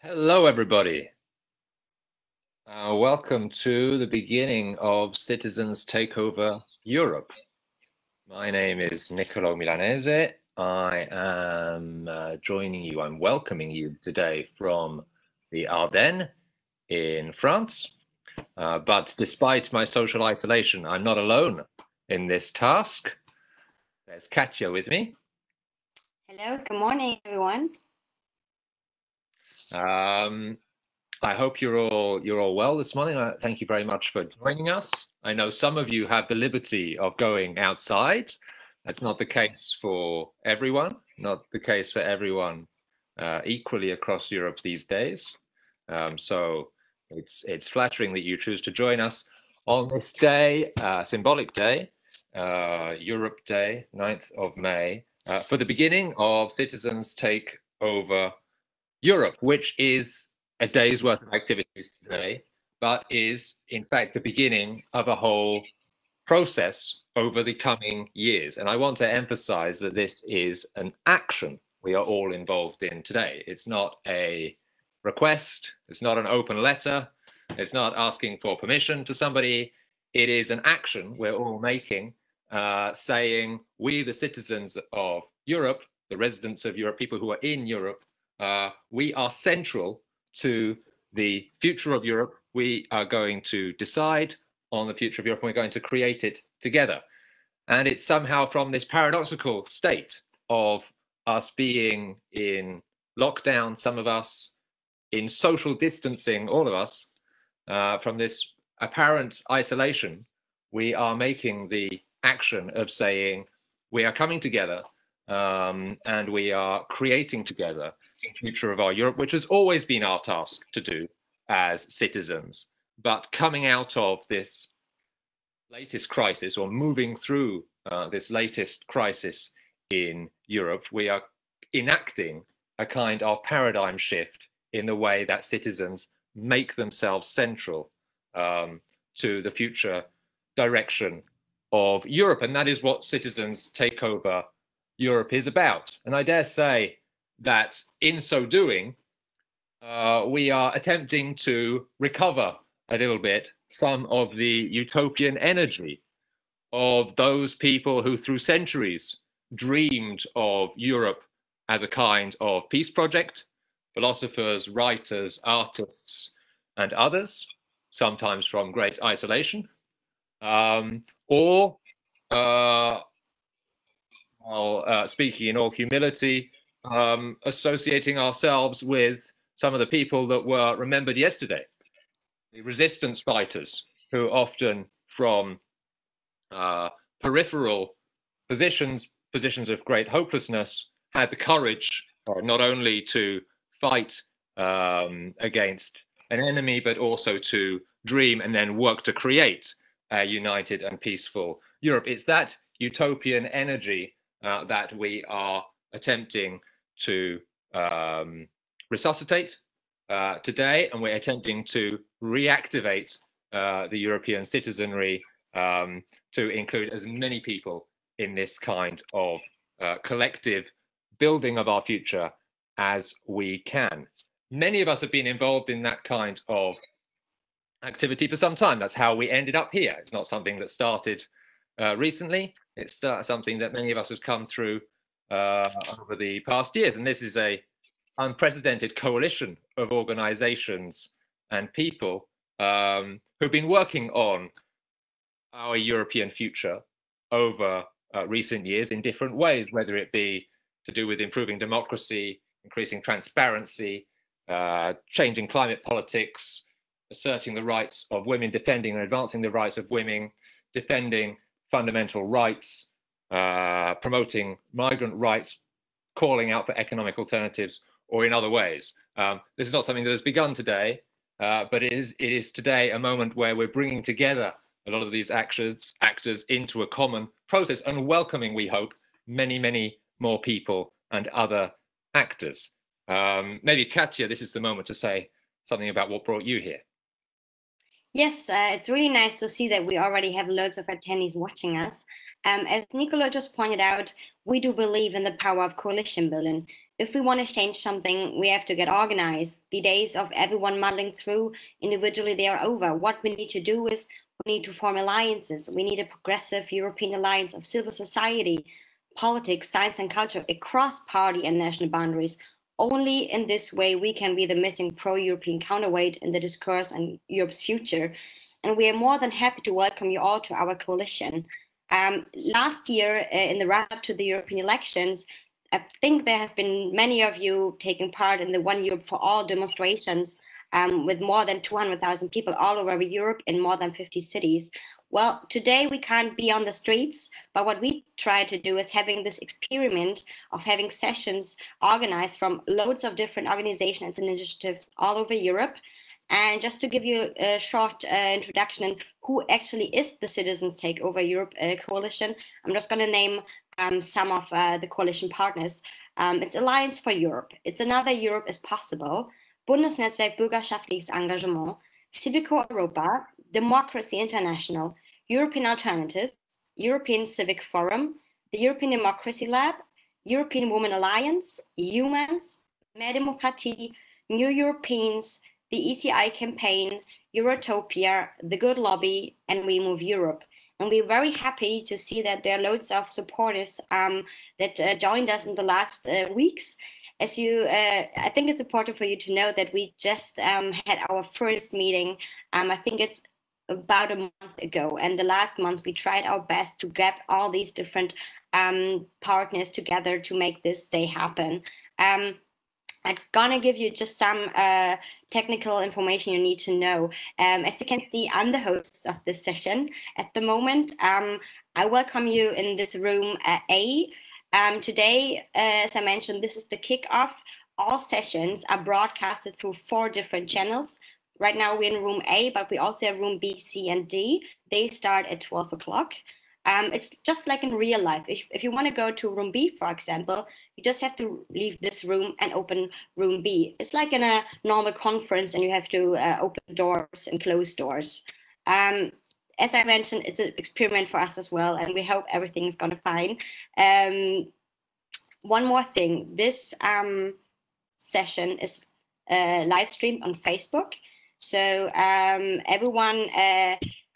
Hello, everybody. Welcome to the beginning of Citizens Takeover Europe. My name is Niccolo Milanese. I am joining you, I'm welcoming you today from the Ardennes in France. But despite my social isolation, I'm not alone in this task. There's Katja with me. Hello, good morning, everyone. I hope you're all well this morning. Thank you very much for joining us. I know some of you have the liberty of going outside. That's not the case for everyone, not the case for everyone equally across Europe these days. So it's flattering that you choose to join us on this day, symbolic day, Europe Day, 9th of May, for the beginning of Citizens Take Over Europe, which is a day's worth of activities today, but is in fact the beginning of a whole process over the coming years. And I want to emphasize that this is an action we are all involved in today. It's not a request, it's not an open letter, it's not asking for permission to somebody. It is an action we're all making, saying we, the citizens of Europe, the residents of Europe, people who are in Europe, we are central to the future of Europe. We are going to decide on the future of Europe, and we're going to create it together. And it's somehow from this paradoxical state of us being in lockdown, some of us in social distancing, all of us, from this apparent isolation, we are making the action of saying we are coming together and we are creating together the future of our Europe, which has always been our task to do as citizens. But coming out of this latest crisis, or moving through this latest crisis in Europe, we are enacting a kind of paradigm shift in the way that citizens make themselves central to the future direction of Europe. And that is what Citizens Takeover Europe is about. And I dare say that in so doing, we are attempting to recover a little bit some of the utopian energy of those people who through centuries dreamed of Europe as a kind of peace project, philosophers, writers, artists, and others, sometimes from great isolation, or speaking in all humility, associating ourselves with some of the people that were remembered yesterday, the resistance fighters, who often from peripheral positions of great hopelessness, had the courage not only to fight against an enemy, but also to dream and then work to create a united and peaceful Europe. It's that utopian energy that we are attempting to resuscitate today, and we're attempting to reactivate the European citizenry to include as many people in this kind of collective building of our future as we can. Many of us have been involved in that kind of activity for some time. That's how we ended up here. It's not something that started recently. It's something that many of us have come through over the past years. And this is an unprecedented coalition of organizations and people who've been working on our European future over recent years in different ways, whether it be to do with improving democracy, increasing transparency, changing climate politics, asserting the rights of women, defending and advancing the rights of women, defending fundamental rights, promoting migrant rights, calling out for economic alternatives, or in other ways. This is not something that has begun today, but it is today a moment where we're bringing together a lot of these actors into a common process and welcoming, we hope, many, many more people and other actors. Maybe Katja, this is the moment to say something about what brought you here. Yes, it's really nice to see that we already have loads of attendees watching us. As Nicola just pointed out, we do believe in the power of coalition building. if we want to change something, we have to get organized. The days of everyone muddling through individually, they are over. What we need to do is we need to form alliances. We need a progressive European alliance of civil society, politics, science, and culture across party and national boundaries. Only in this way we can be the missing pro-European counterweight in the discourse on Europe's future. And we are more than happy to welcome you all to our coalition. Last year, in the run-up to the European elections, I think there have been many of you taking part in the One Europe for All demonstrations with more than 200,000 people all over Europe in more than 50 cities. Well, today we can't be on the streets, but what we try to do is having this experiment of having sessions organized from loads of different organizations and initiatives all over Europe. And just to give you a short introduction on who actually is the Citizens Take Over Europe coalition, I'm just going to name some of the coalition partners. It's Alliance for Europe. It's Another Europe is Possible, Bundesnetzwerk Bürgerschaftliches Engagement, CitizensTakeOverEurope, Democracy International, European Alternatives, European Civic Forum, the European Democracy Lab, European Women Alliance, Humans, Mehr Demokratie, New Europeans, the ECI campaign, Eurotopia, the Good Lobby, and We Move Europe. And we're very happy to see that there are loads of supporters that joined us in the last weeks. As you, I think it's important for you to know that we just had our first meeting. I think it's about a month ago, and the last month we tried our best to get all these different partners together to make this day happen. I'm gonna give you just some technical information you need to know. As you can see, I'm the host of this session at the moment. I welcome you in this room A. Today, as I mentioned, this is the kickoff. All sessions are broadcasted through 4 different channels. Right now we're in room A, but we also have room B, C, and D. They start at 12 o'clock. It's just like in real life. If you want to go to room B, for example, you just have to leave this room and open room B. It's like in a normal conference, and you have to open doors and close doors. As I mentioned, it's an experiment for us as well, and we hope everything is going to fine. One more thing, this session is live streamed on Facebook. So everyone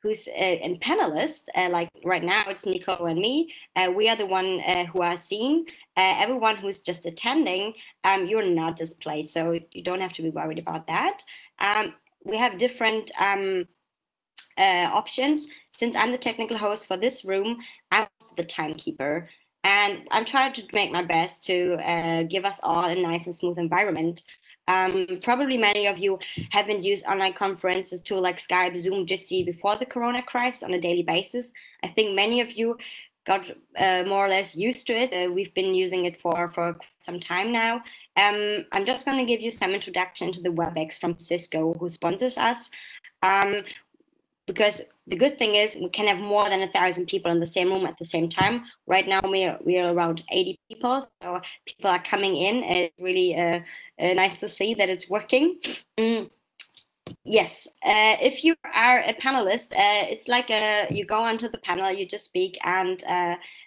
who's in panelists, like right now it's Nico and me, we are the one who are seen. Everyone who's just attending, you're not displayed, so you don't have to be worried about that. We have different options. Since I'm the technical host for this room, I'm also the timekeeper. And I'm trying to make my best to give us all a nice and smooth environment. Probably many of you haven't used online conferences tools like Skype, Zoom, Jitsi before the Corona crisis on a daily basis. I think many of you got more or less used to it. We've been using it for some time now. I'm just going to give you some introduction to the WebEx from Cisco, who sponsors us. Because the good thing is we can have more than 1,000 people in the same room at the same time. Right now we are around 80 people, so people are coming in. It's really nice to see that it's working. Yes, if you are a panelist, it's like you go onto the panel, you just speak and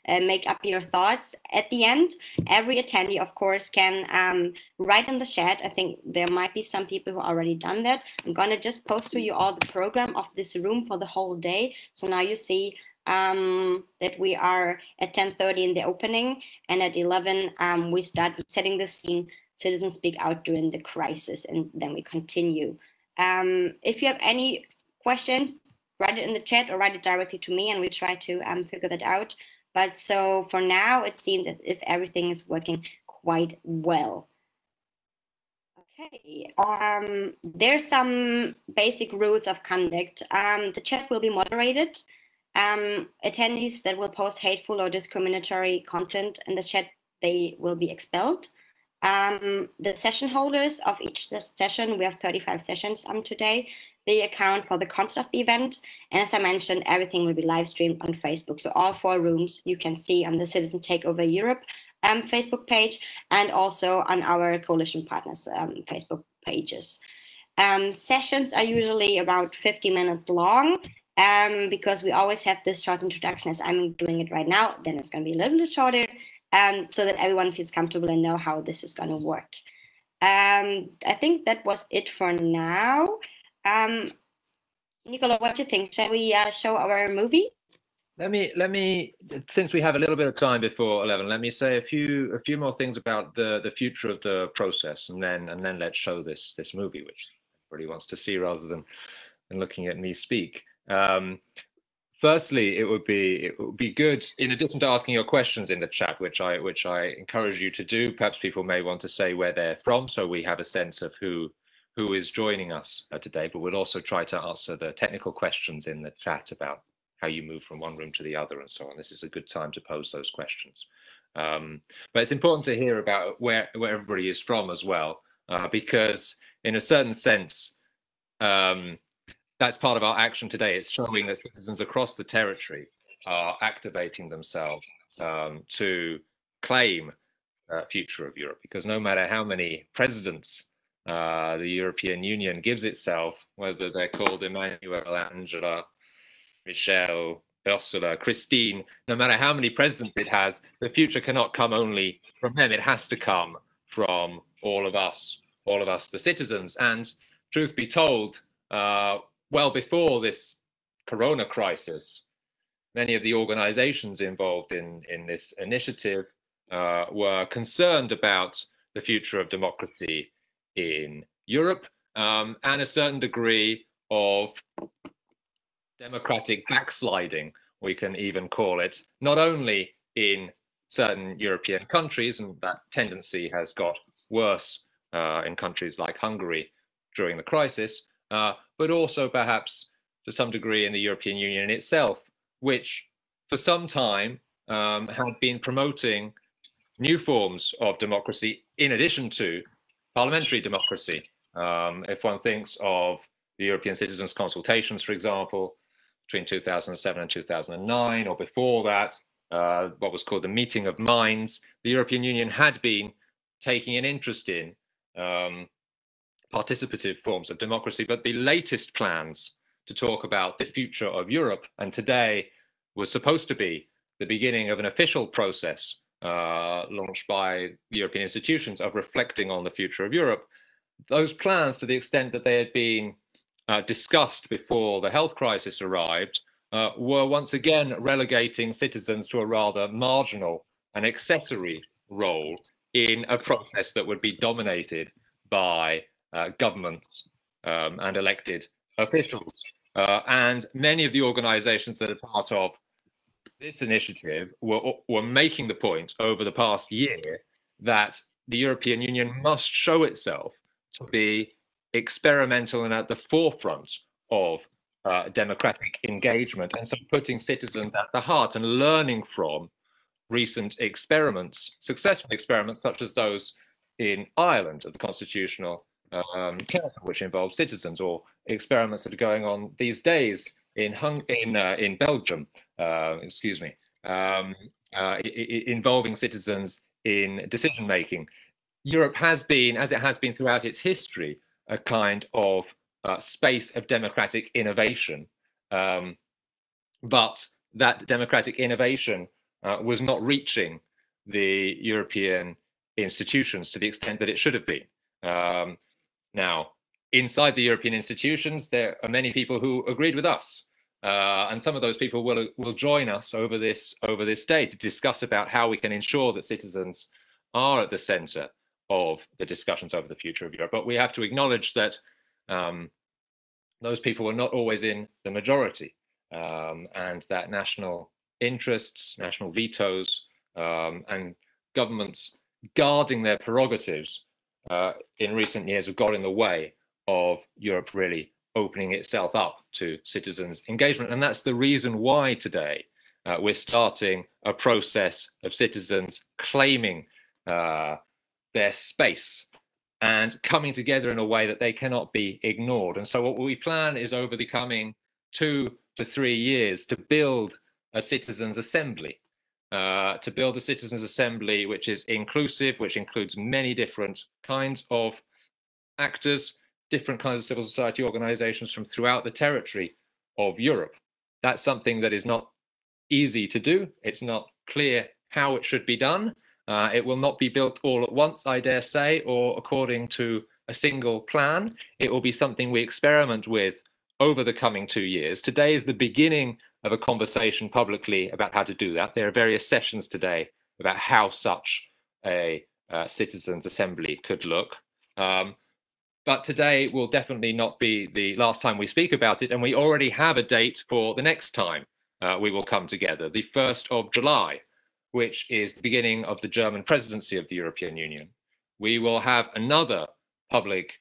make up your thoughts. At the end, every attendee, of course, can write in the chat. I think there might be some people who already done that. I'm gonna just post to you all the program of this room for the whole day. So now you see that we are at 10:30 in the opening, and at 11 we start setting the scene. Citizens speak out during the crisis, and then we continue. If you have any questions, write it in the chat or write it directly to me, and we try to figure that out. But so for now, it seems as if everything is working quite well. Okay, there's some basic rules of conduct. The chat will be moderated. Attendees that will post hateful or discriminatory content in the chat, they will be expelled. The session holders of each session, we have 35 sessions today, they account for the content of the event. And as I mentioned, everything will be live streamed on Facebook. So all 4 rooms you can see on the Citizens Takeover Europe Facebook page, and also on our coalition partners Facebook pages. Sessions are usually about 50 minutes long, because we always have this short introduction as I'm doing it right now. Then it's going to be a little bit shorter. so that everyone feels comfortable and know how this is going to work. I think that was it for now. Nicola, what do you think? Shall we show our movie? Let me, since we have a little bit of time before 11, let me say a few more things about the future of the process, and then let's show this movie, which everybody wants to see rather than looking at me speak. Firstly, it would be good, in addition to asking your questions in the chat, which I encourage you to do. Perhaps people may want to say where they're from, so we have a sense of who is joining us today. But we'll also try to answer the technical questions in the chat about how you move from one room to the other and so on. This is a good time to pose those questions. But it's important to hear about where everybody is from as well, because in a certain sense, that's part of our action today. It's showing that citizens across the territory are activating themselves to claim the future of Europe, because no matter how many presidents the European Union gives itself, whether they're called Emmanuel, Angela, Michelle, Ursula, Christine, no matter how many presidents it has, the future cannot come only from them. It has to come from all of us, the citizens. And truth be told, well before this corona crisis, many of the organizations involved in this initiative were concerned about the future of democracy in Europe, and a certain degree of democratic backsliding, we can even call it, not only in certain European countries, and that tendency has got worse in countries like Hungary during the crisis, but also perhaps to some degree in the European Union itself, which for some time had been promoting new forms of democracy in addition to parliamentary democracy. If one thinks of the European citizens' consultations, for example, between 2007 and 2009, or before that, what was called the Meeting of Minds, the European Union had been taking an interest in participative forms of democracy. But the latest plans to talk about the future of Europe, and today was supposed to be the beginning of an official process launched by the European institutions of reflecting on the future of Europe. Those plans, to the extent that they had been discussed before the health crisis arrived, were once again relegating citizens to a rather marginal and accessory role in a process that would be dominated by governments and elected officials. And many of the organizations that are part of this initiative were making the point over the past year that the European Union must show itself to be experimental and at the forefront of democratic engagement, and so putting citizens at the heart and learning from recent experiments, successful experiments such as those in Ireland of the Constitutional Council, which involved citizens, or experiments that are going on these days in Belgium, involving citizens in decision making. Europe has been, as it has been throughout its history, a kind of space of democratic innovation, but that democratic innovation was not reaching the European institutions to the extent that it should have been. Now, inside the European institutions, there are many people who agreed with us, and some of those people will join us over this day to discuss about how we can ensure that citizens are at the centre of the discussions over the future of Europe. But we have to acknowledge that those people were not always in the majority, and that national interests, national vetoes, and governments guarding their prerogatives in recent years have got in the way of Europe really opening itself up to citizens' engagement. And that's the reason why today we're starting a process of citizens claiming their space and coming together in a way that they cannot be ignored. And so what we plan is, over the coming 2 to 3 years, to build a citizens' assembly, which is inclusive, which includes many different kinds of actors, different kinds of civil society organizations from throughout the territory of Europe. That's something that is not easy to do. It's not clear how it should be done. It will not be built all at once, I dare say, or according to a single plan. It will be something we experiment with over the coming 2 years. Today is the beginning of a conversation publicly about how to do that. There are various sessions today about how such a citizens' assembly could look. But today will definitely not be the last time we speak about it, and we already have a date for the next time we will come together, the 1st of July, which is the beginning of the German presidency of the European Union. We will have another public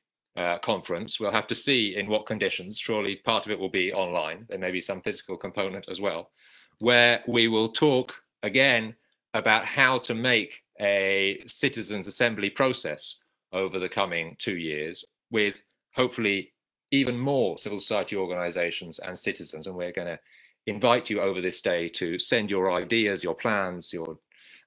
conference. We'll have to see in what conditions. Surely part of it will be online. There may be some physical component as well, where we will talk again about how to make a citizens' assembly process over the coming 2 years, with hopefully even more civil society organizations and citizens. And we're going to invite you over this day to send your ideas, your plans, your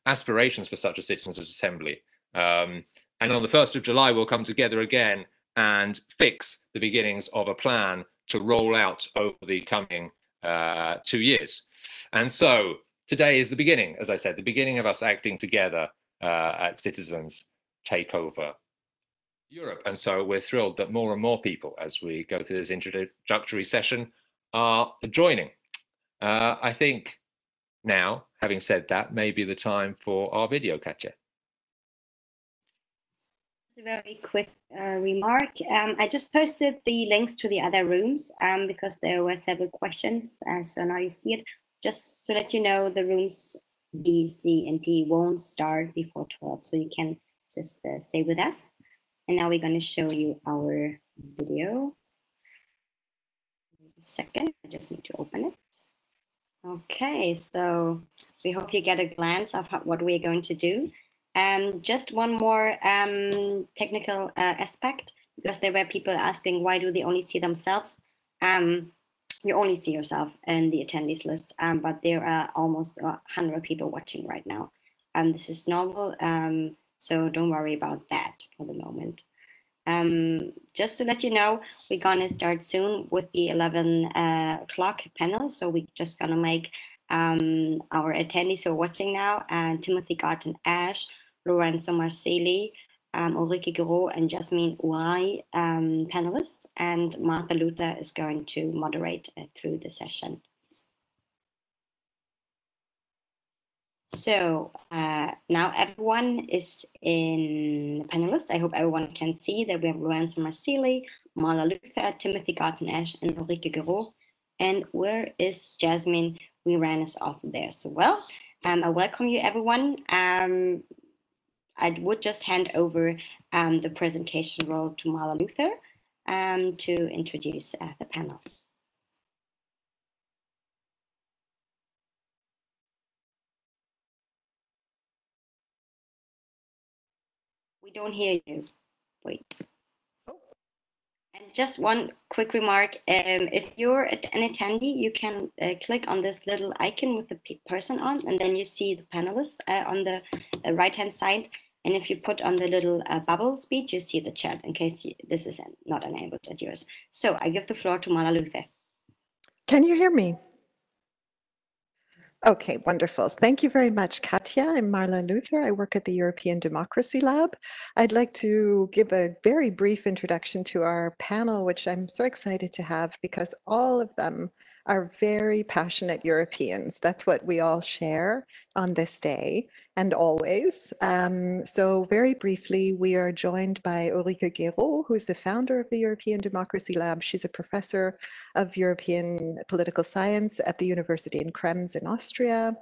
aspirations for such a citizens' assembly. And on the 1st of July, we'll come together again and fix the beginnings of a plan to roll out over the coming 2 years. And so today is the beginning, as I said, the beginning of us acting together at Citizens Takeover Europe. And so we're thrilled that more and more people, as we go through this introductory session, are joining. I think now, having said that, may be the time for our video, Katja. A very quick remark. I just posted the links to the other rooms because there were several questions. So now you see it. Just so that you know, the rooms B, C, and D won't start before 12. So you can just stay with us. And now we're going to show you our video. A second, I just need to open it. Okay, so we hope you get a glance of what we're going to do. Just one more technical aspect, because there were people asking, why do they only see themselves? You only see yourself in the attendees list, but there are almost 100 people watching right now. This is normal. So don't worry about that for the moment. Just to let you know, we're gonna start soon with the 11 o'clock panel. So we're just gonna make our attendees who are watching now, Timothy Garton Ash, Lorenzo Marsili, Ulrike Gero, and Jasmine Ouai panelists, and Martha Luther is going to moderate through the session. So now everyone is in the panelists. I hope everyone can see that we have Lorenzo Marsili, Marla Luther, Timothy Garton Ash, and Ulrike Gero. And where is Jasmine? We ran us off there. So well, I welcome you everyone. I would just hand over the presentation role to Marla Luther to introduce the panel. We don't hear you. Wait. And just one quick remark. If you're an attendee, you can click on this little icon with the person on, and then you see the panelists on the right-hand side. And if you put on the little bubble speech, you see the chat in case this is not enabled at yours. So I give the floor to Marla Luther. Can you hear me? Okay, wonderful. Thank you very much, Katja. I'm Marla Luther. I work at the European Democracy Lab. I'd like to give a very brief introduction to our panel, which I'm so excited to have because all of them are very passionate Europeans. That's what we all share on this day and always. So very briefly, we are joined by Ulrike Gero, who's the founder of the European Democracy Lab. She's a professor of European political science at the University in Krems in Austria.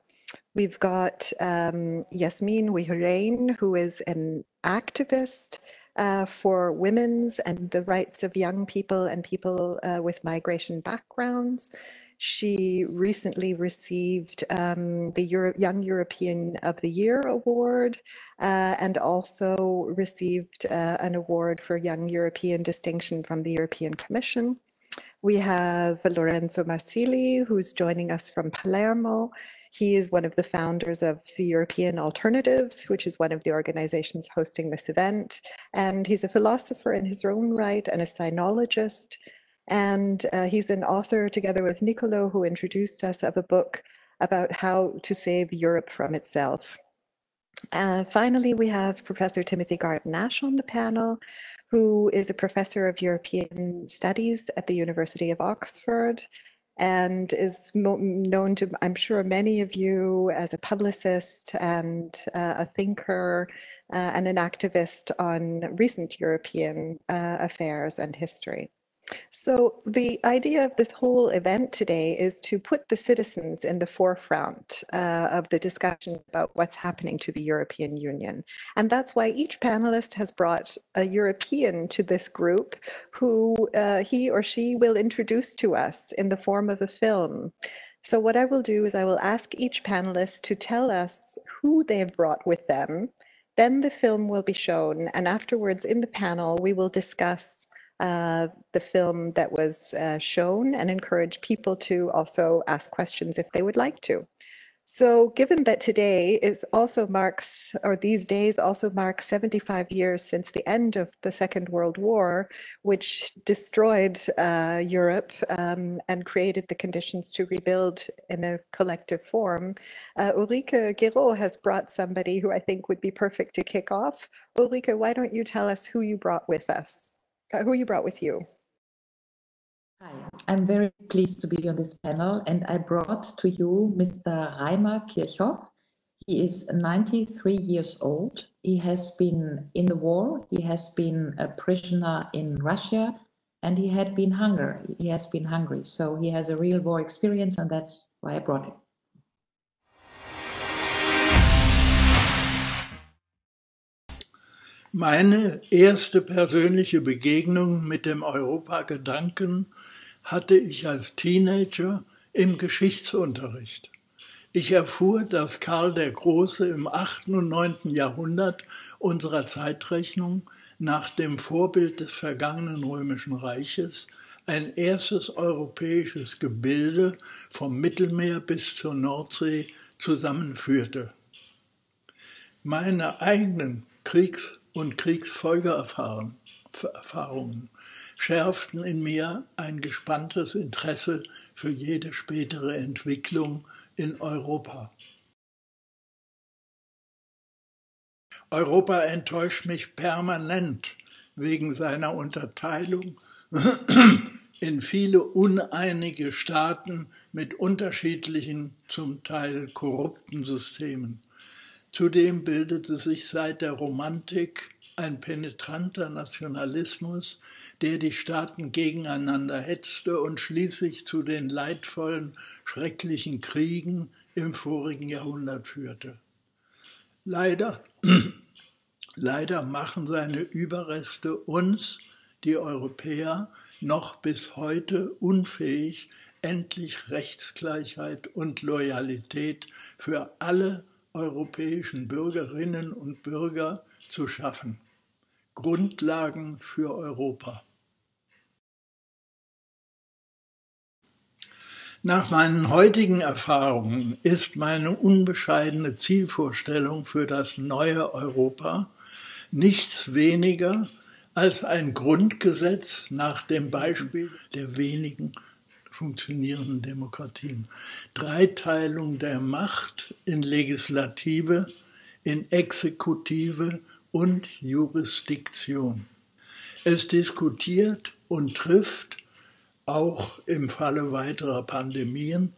We've got Jasmine Ouai, who is an activist for women's and the rights of young people and people with migration backgrounds. She recently received the Young European of the Year award and also received an award for Young European distinction from the European Commission. We have Lorenzo Marsili, who's joining us from Palermo. He is one of the founders of the European Alternatives, which is one of the organizations hosting this event. And he's a philosopher in his own right and a sinologist. And he's an author, together with Nicolo, who introduced us, of a book about how to save Europe from itself. Finally, we have Professor Timothy Garton-Ash on the panel, who is a professor of European Studies at the University of Oxford and is known to, I'm sure, many of you as a publicist and a thinker and an activist on recent European affairs and history. So the idea of this whole event today is to put the citizens in the forefront of the discussion about what's happening to the European Union. And that's why each panelist has brought a European to this group who he or she will introduce to us in the form of a film. So what I will do is I will ask each panelist to tell us who they've brought with them. Then the film will be shown, and afterwards in the panel we will discuss the film that was shown and encourage people to also ask questions if they would like to. So given that today is also marks, or these days also mark 75 years since the end of the Second World War, which destroyed Europe and created the conditions to rebuild in a collective form, Ulrike Guiraud has brought somebody who I think would be perfect to kick off. Ulrike, why don't you tell us who you brought with us? Who you brought with you? Hi, I'm very pleased to be on this panel, and I brought to you Mr. REIMAR KIRCHHOFF. He is 93 years old. He has been in the war. He has been a prisoner in Russia, and he has been hungry. So he has a real war experience, and that's why I brought him. Meine erste persönliche Begegnung mit dem Europagedanken hatte ich als Teenager im Geschichtsunterricht. Ich erfuhr, dass Karl der Große im 8. und 9. Jahrhundert unserer Zeitrechnung nach dem Vorbild des vergangenen Römischen Reiches ein erstes europäisches Gebilde vom Mittelmeer bis zur Nordsee zusammenführte. Meine eigenen Kriegs- und Kriegsfolgeerfahrungen schärften in mir ein gespanntes Interesse für jede spätere Entwicklung in Europa. Europa enttäuscht mich permanent wegen seiner Unterteilung in viele uneinige Staaten mit unterschiedlichen, zum Teil korrupten Systemen. Zudem bildete sich seit der Romantik ein penetranter Nationalismus, der die Staaten gegeneinander hetzte und schließlich zu den leidvollen, schrecklichen Kriegen im vorigen Jahrhundert führte. Leider machen seine Überreste uns, die Europäer, noch bis heute unfähig, endlich Rechtsgleichheit und Loyalität für alle europäischen Bürgerinnen und Bürger zu schaffen. Grundlagen für Europa. Nach meinen heutigen Erfahrungen ist meine unbescheidene Zielvorstellung für das neue Europa nichts weniger als ein Grundgesetz nach dem Beispiel der wenigen funktionierenden Demokratien. Dreiteilung der Macht in Legislative, in Exekutive und Jurisdiktion. Es diskutiert und trifft, auch im Falle weiterer Pandemien,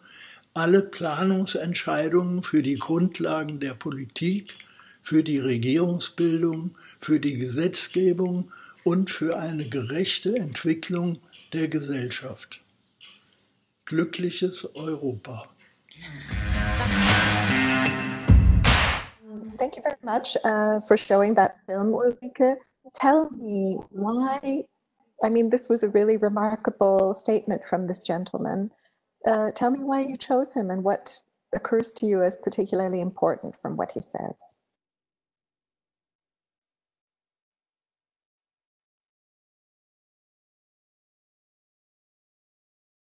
alle Planungsentscheidungen für die Grundlagen der Politik, für die Regierungsbildung, für die Gesetzgebung und für eine gerechte Entwicklung der Gesellschaft. Glückliches Europa. Thank you very much for showing that film, Ulrike. Tell me why, I mean, this was a really remarkable statement from this gentleman. Tell me why you chose him and what occurs to you as particularly important from what he says.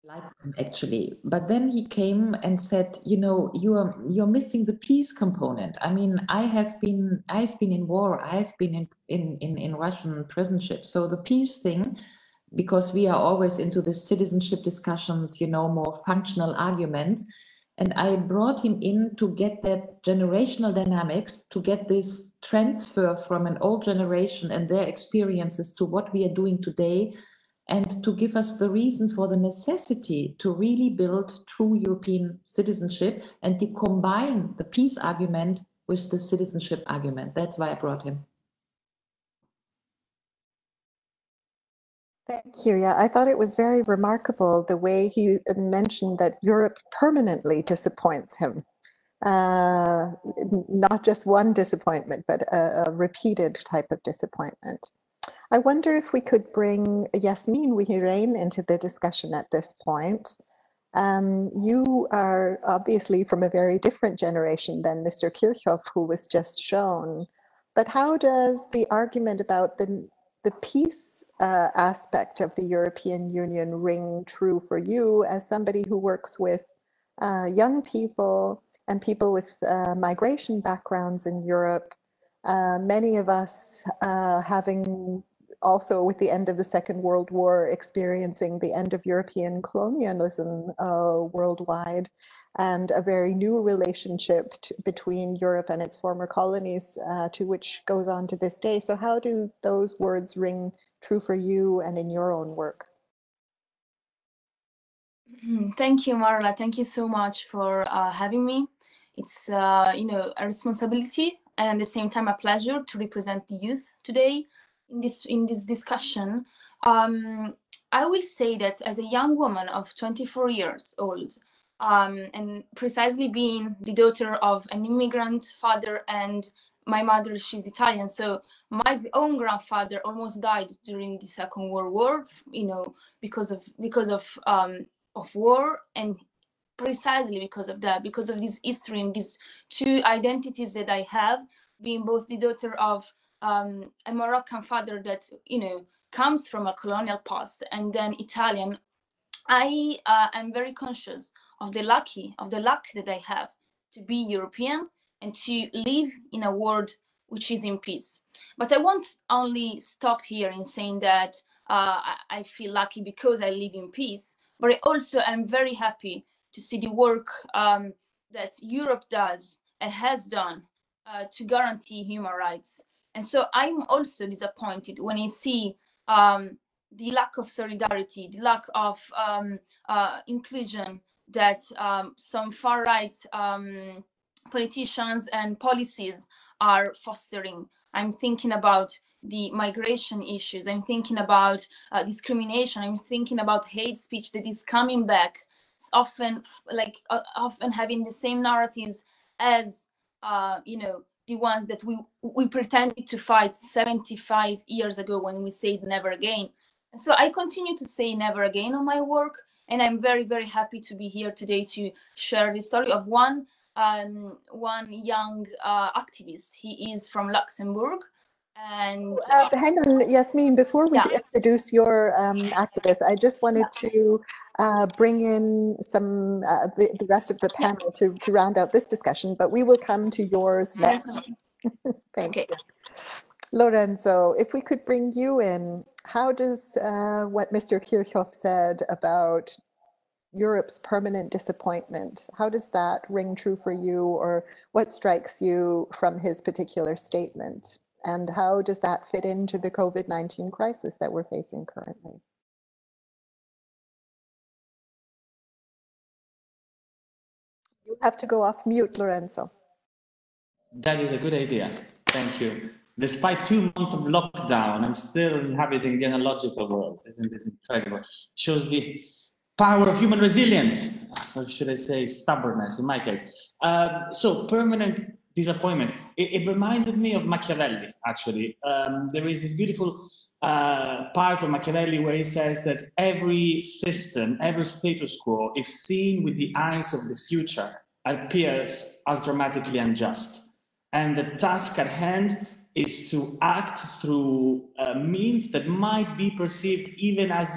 Liked him actually, but then he came and said, you know, you're missing the peace component. I mean, I've been in war, I've been in Russian prison ships. So the peace thing, because we are always into the citizenship discussions, you know, more functional arguments, And I brought him in to get that generational dynamics, to get this transfer from an old generation and their experiences to what we are doing today, and to give us the reason for the necessity to really build true European citizenship and to combine the peace argument with the citizenship argument. That's why I brought him. Thank you. Yeah, I thought it was very remarkable the way he mentioned that Europe permanently disappoints him. Not just one disappointment, but a repeated type of disappointment. I wonder if we could bring Yasmin Wihirain into the discussion at this point. You are obviously from a very different generation than Mr. Kirchhoff, who was just shown. But how does the argument about the peace aspect of the European Union ring true for you as somebody who works with young people and people with migration backgrounds in Europe? Many of us having also with the end of the Second World War experiencing the end of European colonialism worldwide, and a very new relationship between Europe and its former colonies, to which goes on to this day. So how do those words ring true for you and in your own work? Thank you, Marla. Thank you so much for having me. It's a responsibility and at the same time a pleasure to represent the youth today in this discussion. I will say that as a young woman of 24 years old, and precisely being the daughter of an immigrant father, and my mother, she's Italian, so my own grandfather almost died during the Second World War, because of war, and precisely because of that, because of this history and these two identities that I have, being both the daughter of a Moroccan father that comes from a colonial past, and then Italian. I am very conscious of the luck that I have to be European and to live in a world which is in peace. But I won't only stop here in saying that I feel lucky because I live in peace, but I also am very happy to see the work that Europe does and has done to guarantee human rights. And so I'm also disappointed when I see the lack of solidarity, the lack of inclusion that some far-right politicians and policies are fostering. I'm thinking about the migration issues. I'm thinking about discrimination. I'm thinking about hate speech that is coming back. It's often often having the same narratives as the ones that we pretended to fight 75 years ago when we said never again. And so I continue to say never again on my work, and I'm very, very happy to be here today to share the story of one young activist. He is from Luxembourg. And hang on, Yasmin, before we introduce your activist, I just wanted to bring in some the rest of the panel to round out this discussion, but we will come to yours next. Thank you. Lorenzo, if we could bring you in, how does what Mr. Kirchhoff said about Europe's permanent disappointment, how does that ring true for you, or what strikes you from his particular statement? And how does that fit into the COVID-19 crisis that we're facing currently? You have to go off mute, Lorenzo. That is a good idea. Thank you. Despite 2 months of lockdown, I'm still inhabiting the analogical world. Isn't this incredible? Shows the power of human resilience, or should I say stubbornness in my case. So permanent disappointment. It reminded me of Machiavelli, actually. There is this beautiful part of Machiavelli where he says that every system, every status quo, if seen with the eyes of the future, appears as dramatically unjust. And the task at hand is to act through means that might be perceived even as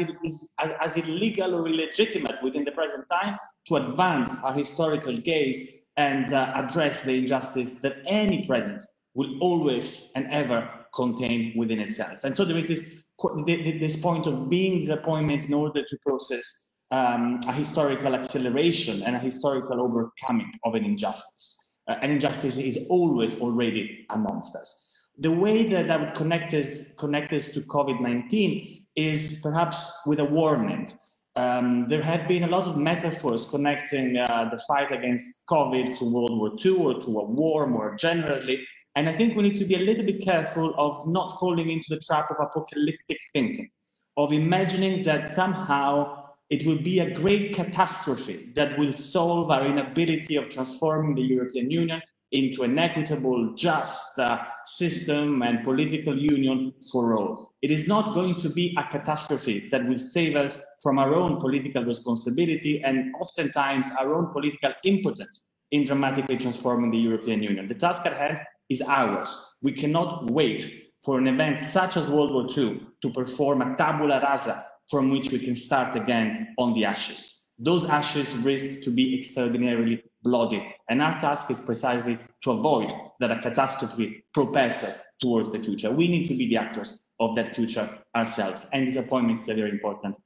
illegal or illegitimate within the present time, to advance our historical gaze and address the injustice that any present will always and ever contain within itself. And so there is this point of being disappointment in order to process a historical acceleration and a historical overcoming of an injustice. An injustice is always already amongst us. The way that I would connect us to COVID-19 is perhaps with a warning. There have been a lot of metaphors connecting the fight against COVID to World War II or to a war more generally. And I think we need to be a little bit careful of not falling into the trap of apocalyptic thinking, of imagining that somehow it will be a great catastrophe that will solve our inability of transforming the European Union into an equitable, just system and political union for all. It is not going to be a catastrophe that will save us from our own political responsibility and oftentimes our own political impotence in dramatically transforming the European Union. The task at hand is ours. We cannot wait for an event such as World War II to perform a tabula rasa from which we can start again on the ashes. Those ashes risk to be extraordinarily bloody, and our task is precisely to avoid that a catastrophe propels us towards the future. We need to be the actors of that future ourselves, and disappointment is a very important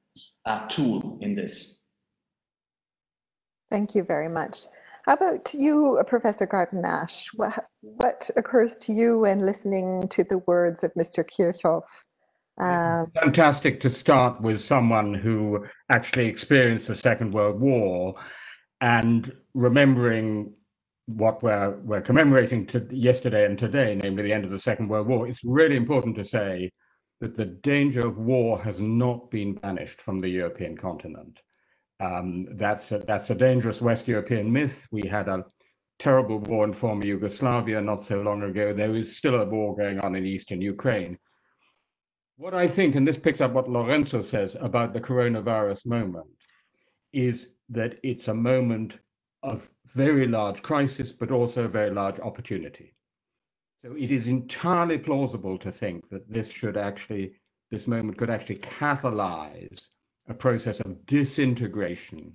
tool in this. Thank you very much. How about you, Professor Garden-Nash? What occurs to you when listening to the words of Mr. Kirchhoff? Fantastic to start with someone who actually experienced the Second World War and remembering what we're commemorating yesterday and today, namely the end of the Second World War. It's really important to say that the danger of war has not been banished from the European continent. That's a dangerous West European myth. We had a terrible war in former Yugoslavia not so long ago. There is still a war going on in eastern Ukraine. What I think, and this picks up what Lorenzo says about the coronavirus moment, is that it's a moment of very large crisis, but also very large opportunity. So it is entirely plausible to think that this moment could actually catalyze a process of disintegration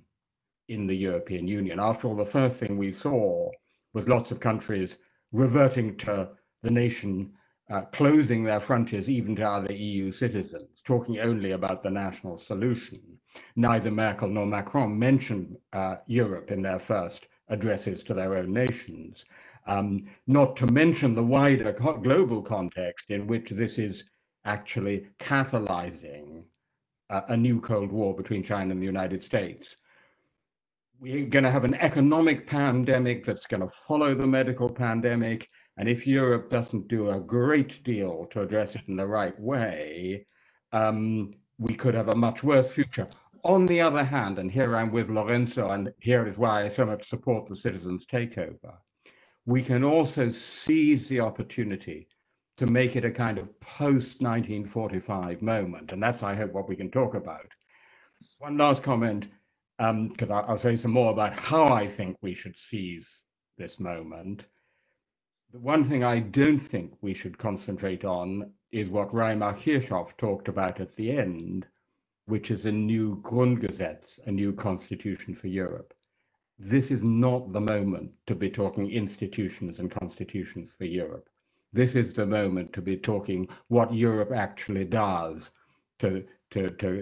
in the European Union. After all, the first thing we saw was lots of countries reverting to the nation, closing their frontiers even to other EU citizens, talking only about the national solution. Neither Merkel nor Macron mentioned Europe in their first addresses to their own nations, not to mention the wider global context in which this is actually catalyzing a new Cold War between China and the United States. We're going to have an economic pandemic that's going to follow the medical pandemic. And if Europe doesn't do a great deal to address it in the right way, we could have a much worse future. On the other hand, and here I'm with Lorenzo, and here is why I so much support the citizens' takeover, we can also seize the opportunity to make it a kind of post-1945 moment. And that's, I hope, what we can talk about. One last comment, because I'll say some more about how I think we should seize this moment. The one thing I don't think we should concentrate on is what REIMAR Kirchhoff talked about at the end, which is a new Grundgesetz, a new constitution for Europe. This is not the moment to be talking institutions and constitutions for Europe. This is the moment to be talking what Europe actually does to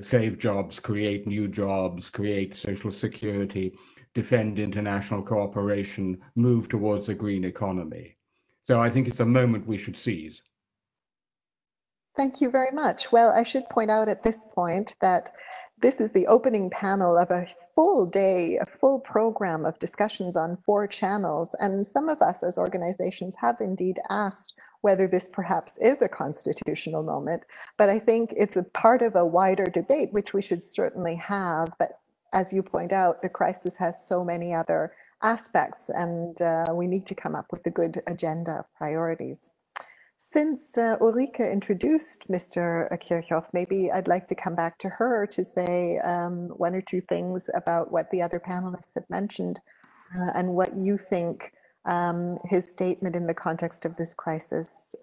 save jobs, create new jobs, create social security, defend international cooperation, move towards a green economy. So I think it's a moment we should seize. Thank you very much. Well, I should point out at this point that this is the opening panel of a full day, a full program of discussions on 4 channels. And some of us as organizations have indeed asked whether this perhaps is a constitutional moment. But I think it's a part of a wider debate, which we should certainly have. But as you point out, the crisis has so many other aspects, and we need to come up with a good agenda of priorities. Since Ulrike introduced Mr. Kirchhoff, maybe I'd like to come back to her to say 1 or 2 things about what the other panelists have mentioned and what you think his statement in the context of this crisis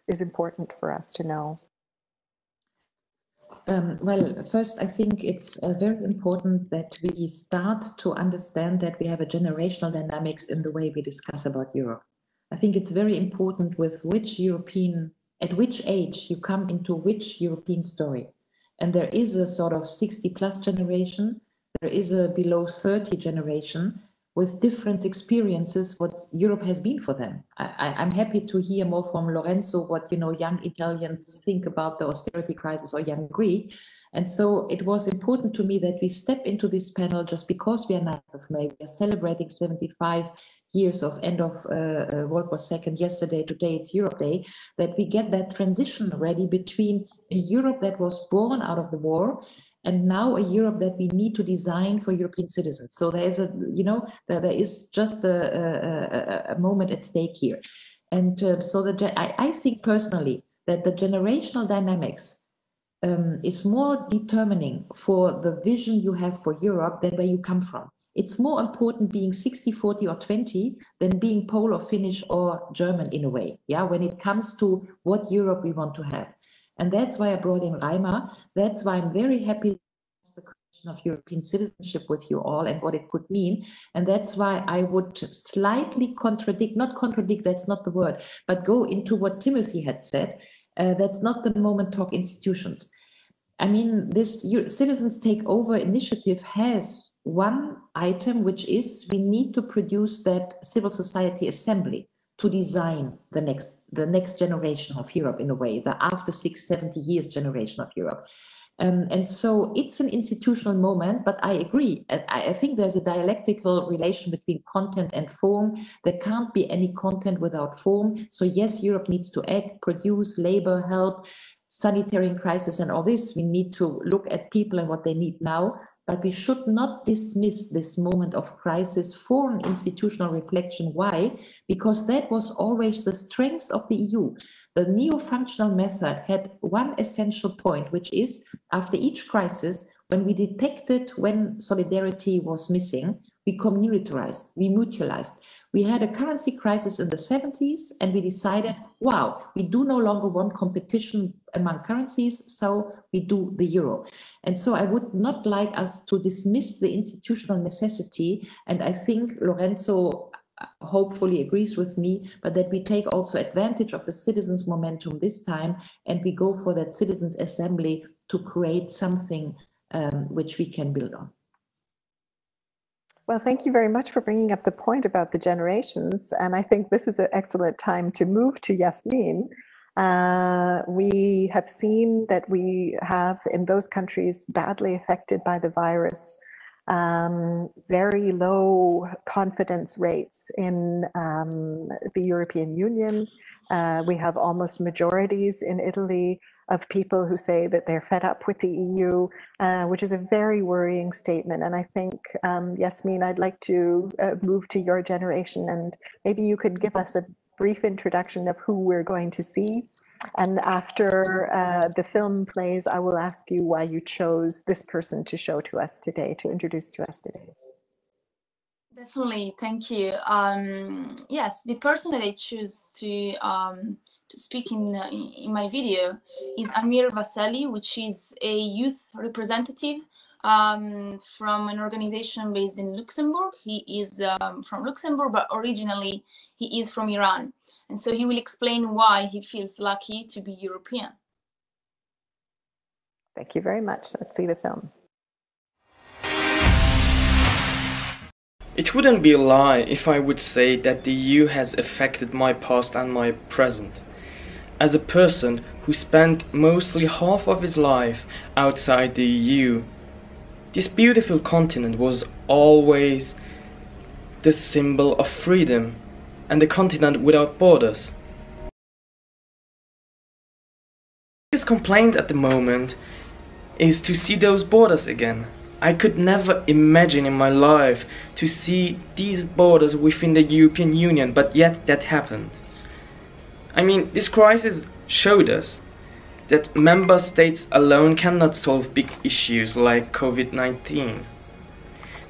is important for us to know. Well, first, I think it's very important that we start to understand that we have a generational dynamics in the way we discuss about Europe. I think it's very important with which European, at which age you come into which European story. And there is a sort of 60+ generation, there is a below 30 generation with different experiences what Europe has been for them. I'm happy to hear more from Lorenzo what young Italians think about the austerity crisis or young Greek. And so it was important to me that we step into this panel just because we are 9th of May. We are celebrating 75 years of end of World War II yesterday, today it's Europe Day, that we get that transition ready between a Europe that was born out of the war and now a Europe that we need to design for European citizens. So there is there is just a moment at stake here. And I think personally that the generational dynamics is more determining for the vision you have for Europe than where you come from. It's more important being 60, 40 or 20 than being Pole or Finnish or German in a way, yeah, when it comes to what Europe we want to have. And that's why I brought in REIMAR. That's why I'm very happy to discuss the question of European citizenship with you all and what it could mean. And that's why I would slightly contradict, not contradict, that's not the word, but go into what Timothy had said. That's not the moment talk institutions. I mean, this Citizens Takeover initiative has one item, which is we need to produce that civil society assembly to design the next generation of Europe in a way, the after 6-70 years generation of Europe. And so it's an institutional moment, but I agree. I think there's a dialectical relation between content and form. There can't be any content without form. So yes, Europe needs to act, produce, labor, help, sanitary crisis and all this. We need to look at people and what they need now, but we should not dismiss this moment of crisis for an institutional reflection. Why? Because that was always the strength of the EU. The neo-functional method had one essential point, which is after each crisis, when we detected when solidarity was missing, we communitarized, we mutualized. We had a currency crisis in the 70s and we decided, wow, we do no longer want competition among currencies, so we do the euro. And so I would not like us to dismiss the institutional necessity, and I think Lorenzo hopefully agrees with me, but that we take also advantage of the citizens' momentum this time and we go for that citizens' assembly to create something which we can build on. Well, thank you very much for bringing up the point about the generations. And I think this is an excellent time to move to Yasmin. We have seen that we have in those countries badly affected by the virus, very low confidence rates in the European Union. We have almost majorities in Italy of people who say that they're fed up with the EU, which is a very worrying statement. And I think, Yasmin, I'd like to move to your generation, and maybe you could give us a brief introduction of who we're going to see. And after the film plays, I will ask you why you chose this person to show to us today, to introduce to us today. Definitely, thank you. Yes, the person that I choose to speak in my video is AMIR VESALI, which is a youth representative from an organization based in Luxembourg. He is from Luxembourg, but originally he is from Iran. And so he will explain why he feels lucky to be European. Thank you very much. Let's see the film. It wouldn't be a lie if I would say that the EU has affected my past and my present. As a person who spent mostly half of his life outside the EU, this beautiful continent was always the symbol of freedom and the continent without borders. My biggest complaint at the moment is to see those borders again. I could never imagine in my life to see these borders within the European Union, but yet that happened. I mean, this crisis showed us that member states alone cannot solve big issues like COVID-19.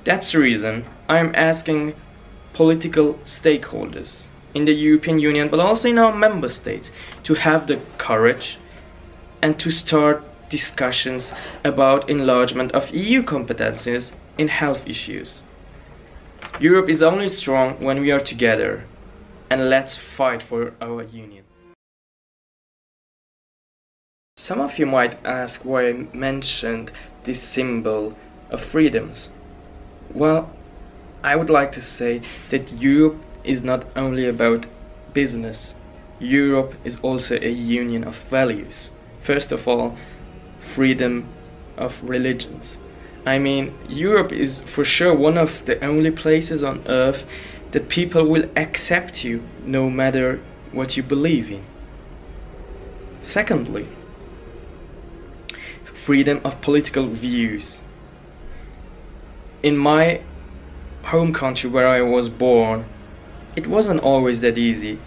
That's the reason I'm asking political stakeholders in the European Union, but also in our member states, to have the courage and to start discussions about enlargement of EU competences in health issues. Europe is only strong when we are together, and let's fight for our union. Some of you might ask why I mentioned this symbol of freedoms. Well, I would like to say that Europe is not only about business. Europe is also a union of values. First of all, freedom of religions. I mean, Europe is for sure one of the only places on earth that people will accept you no matter what you believe in. Secondly, freedom of political views. In my home country where I was born, it wasn't always that easy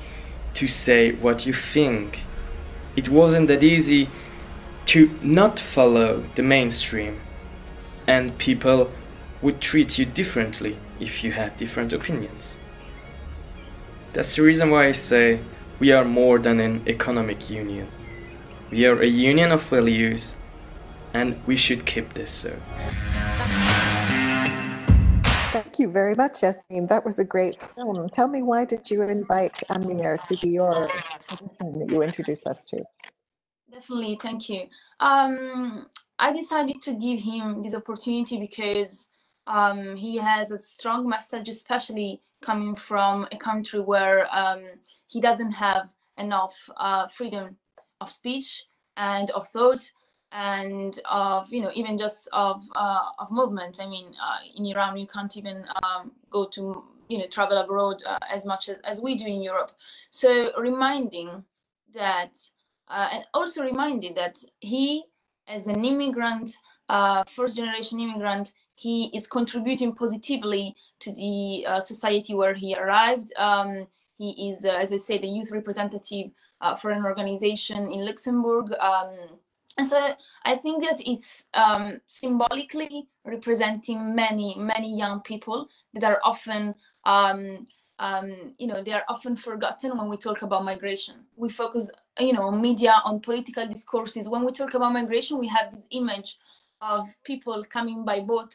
to say what you think. It wasn't that easy to not follow the mainstream, and people would treat you differently if you had different opinions. That's the reason why I say we are more than an economic union. We are a union of values, and we should keep this so. Thank you very much, Yassine. That was a great film. Tell me, why did you invite Amir to be your citizen that you introduced us to? Definitely, thank you. I decided to give him this opportunity because he has a strong message, especially coming from a country where he doesn't have enough freedom of speech and of thought, and of, you know, even just of movement. I mean, in Iran you can't even go to, you know, travel abroad as much as we do in Europe. So reminding that, and also reminding that he, as an immigrant, first generation immigrant, he is contributing positively to the society where he arrived. He is, as I say, the youth representative for an organization in Luxembourg. And so I think that it's symbolically representing many young people that are often, you know, they are often forgotten when we talk about migration. We focus, you know, on media, on political discourses. When we talk about migration, we have this image of people coming by boat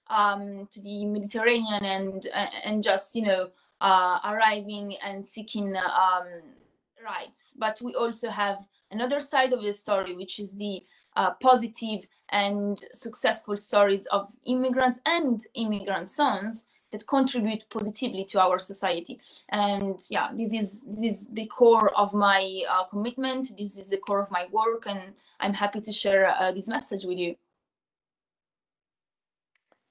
to the Mediterranean and just, you know, arriving and seeking rights. But we also have another side of the story, which is the positive and successful stories of immigrants and immigrant sons that contribute positively to our society. And yeah, this is the core of my commitment. This is the core of my work, and I'm happy to share this message with you.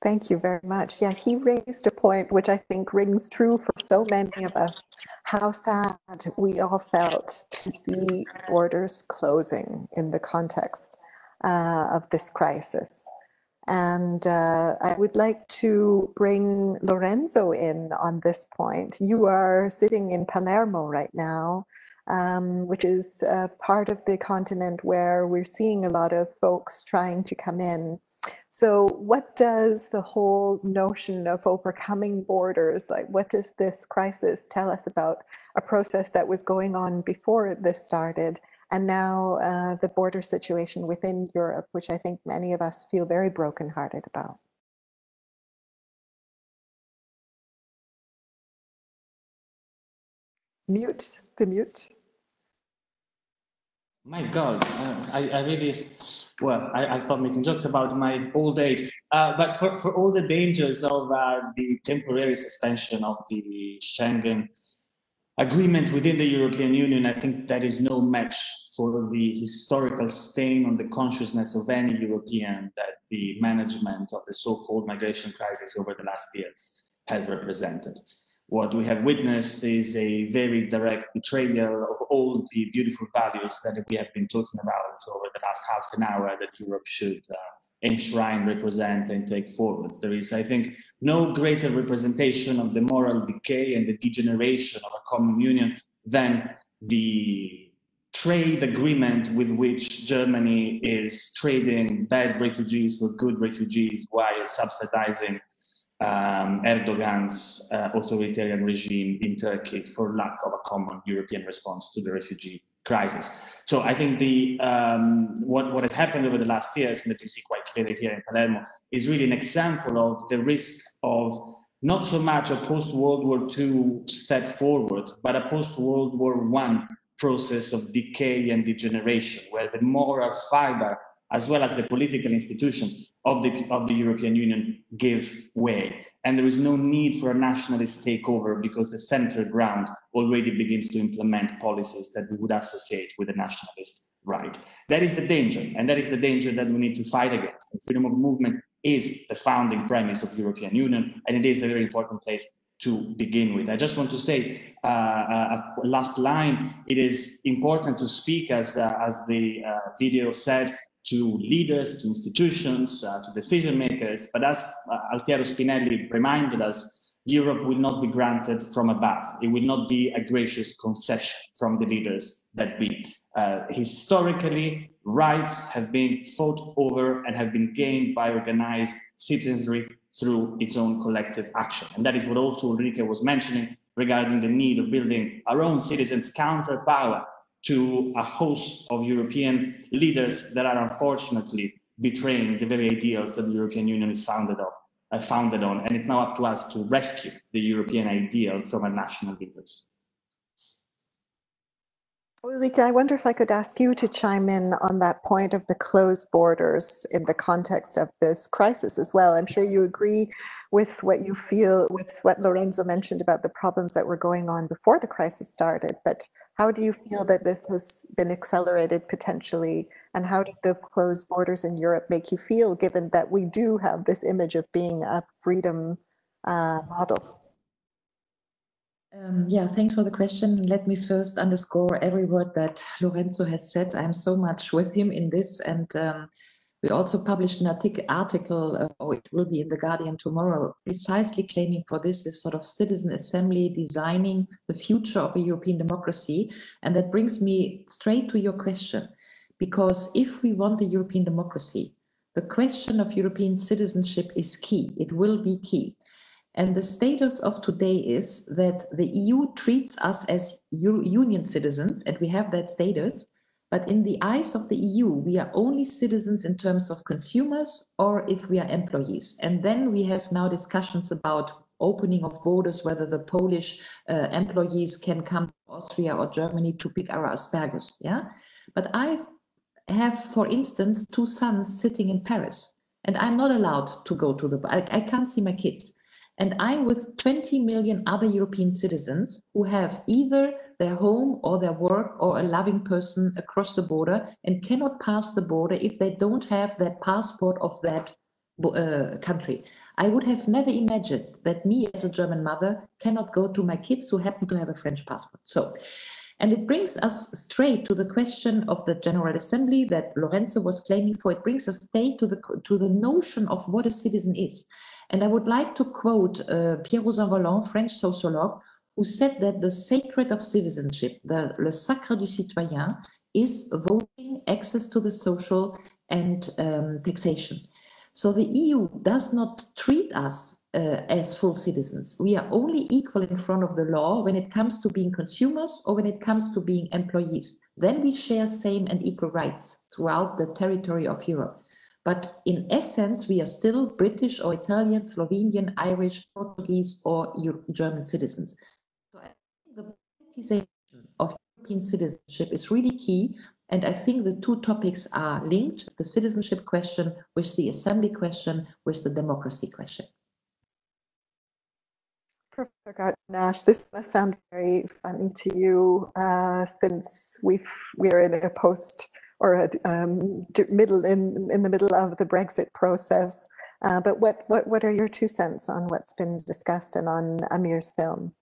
Thank you very much. Yeah, he raised a point which I think rings true for so many of us, how sad we all felt to see borders closing in the context of this crisis. And I would like to bring Lorenzo in on this point. You are sitting in Palermo right now, which is part of the continent where we're seeing a lot of folks trying to come in. So what does the whole notion of overcoming borders, like what does this crisis tell us about a process that was going on before this started, and now the border situation within Europe, which I think many of us feel very brokenhearted about? Mute, the mute. My God, I really, well, I stopped making jokes about my old age. But for all the dangers of the temporary suspension of the Schengen agreement within the European Union, I think that is no match for the historical stain on the consciousness of any European that the management of the so-called migration crisis over the last years has represented. What we have witnessed is a very direct betrayal of all the beautiful values that we have been talking about over the last half an hour that Europe should enshrine, represent, and take forward. There is, I think, no greater representation of the moral decay and the degeneration of a common union than the trade agreement with which Germany is trading bad refugees for good refugees while subsidizing Erdogan's authoritarian regime in Turkey for lack of a common European response to the refugee crisis. So I think the what has happened over the last years, and that you see quite clearly here in Palermo, is really an example of the risk of not so much a post-World War II step forward, but a post-World War I process of decay and degeneration, where the moral fiber as well as the political institutions of the European Union give way. And there is no need for a nationalist takeover because the center ground already begins to implement policies that we would associate with a nationalist right. That is the danger, and that is the danger that we need to fight against. And freedom of movement is the founding premise of the European Union, and it is a very important place to begin with. I just want to say a last line. It is important to speak, as the video said, to leaders, to institutions, to decision makers. But as Altiero Spinelli reminded us, Europe will not be granted from above. It will not be a gracious concession from the leaders that be. Historically, rights have been fought over and have been gained by organized citizenry through its own collective action. And that is what also Ulrike was mentioning regarding the need of building our own citizens' counterpower to a host of European leaders that are unfortunately betraying the very ideals that the European Union is founded on. And it's now up to us to rescue the European ideal from our national leaders. Ulrike, I wonder if I could ask you to chime in on that point of the closed borders in the context of this crisis as well. I'm sure you agree with what you feel, with what Lorenzo mentioned about the problems that were going on before the crisis started, but how do you feel that this has been accelerated potentially, and how do the closed borders in Europe make you feel, given that we do have this image of being a freedom model? Yeah, thanks for the question. Let me first underscore every word that Lorenzo has said. I'm so much with him in this, and we also published an article, or it will be in The Guardian tomorrow, precisely claiming for this sort of citizen assembly designing the future of a European democracy. And that brings me straight to your question, because if we want a European democracy, the question of European citizenship is key. It will be key. And the status of today is that the EU treats us as Union citizens, and we have that status. But in the eyes of the EU, we are only citizens in terms of consumers or if we are employees. And then we have now discussions about opening of borders, whether the Polish employees can come to Austria or Germany to pick our asparagus. Yeah, but I have, for instance, 2 sons sitting in Paris, and I'm not allowed to go to the. I can't see my kids. And I'm with 20 million other European citizens who have either their home or their work or a loving person across the border and cannot pass the border if they don't have that passport of that country. I would have never imagined that me as a German mother cannot go to my kids who happen to have a French passport. So, and it brings us straight to the question of the General Assembly that Lorenzo was claiming for. It brings us straight to the notion of what a citizen is. And I would like to quote Pierre-Rosan Roland, French sociologue, who said that the sacred of citizenship, le sacre du citoyen, is voting, access to the social, and taxation. So the EU does not treat us as full citizens. We are only equal in front of the law when it comes to being consumers or when it comes to being employees. Then we share same and equal rights throughout the territory of Europe. But in essence, we are still British or Italian, Slovenian, Irish, Portuguese, or German citizens. So I think the politicization of European citizenship is really key. And I think the 2 topics are linked, the citizenship question with the assembly question, with the democracy question. Professor Garton-Ash, this must sound very funny to you since we're in a post or middle in the middle of the Brexit process. But what are your 2 cents on what's been discussed and on Amir's film?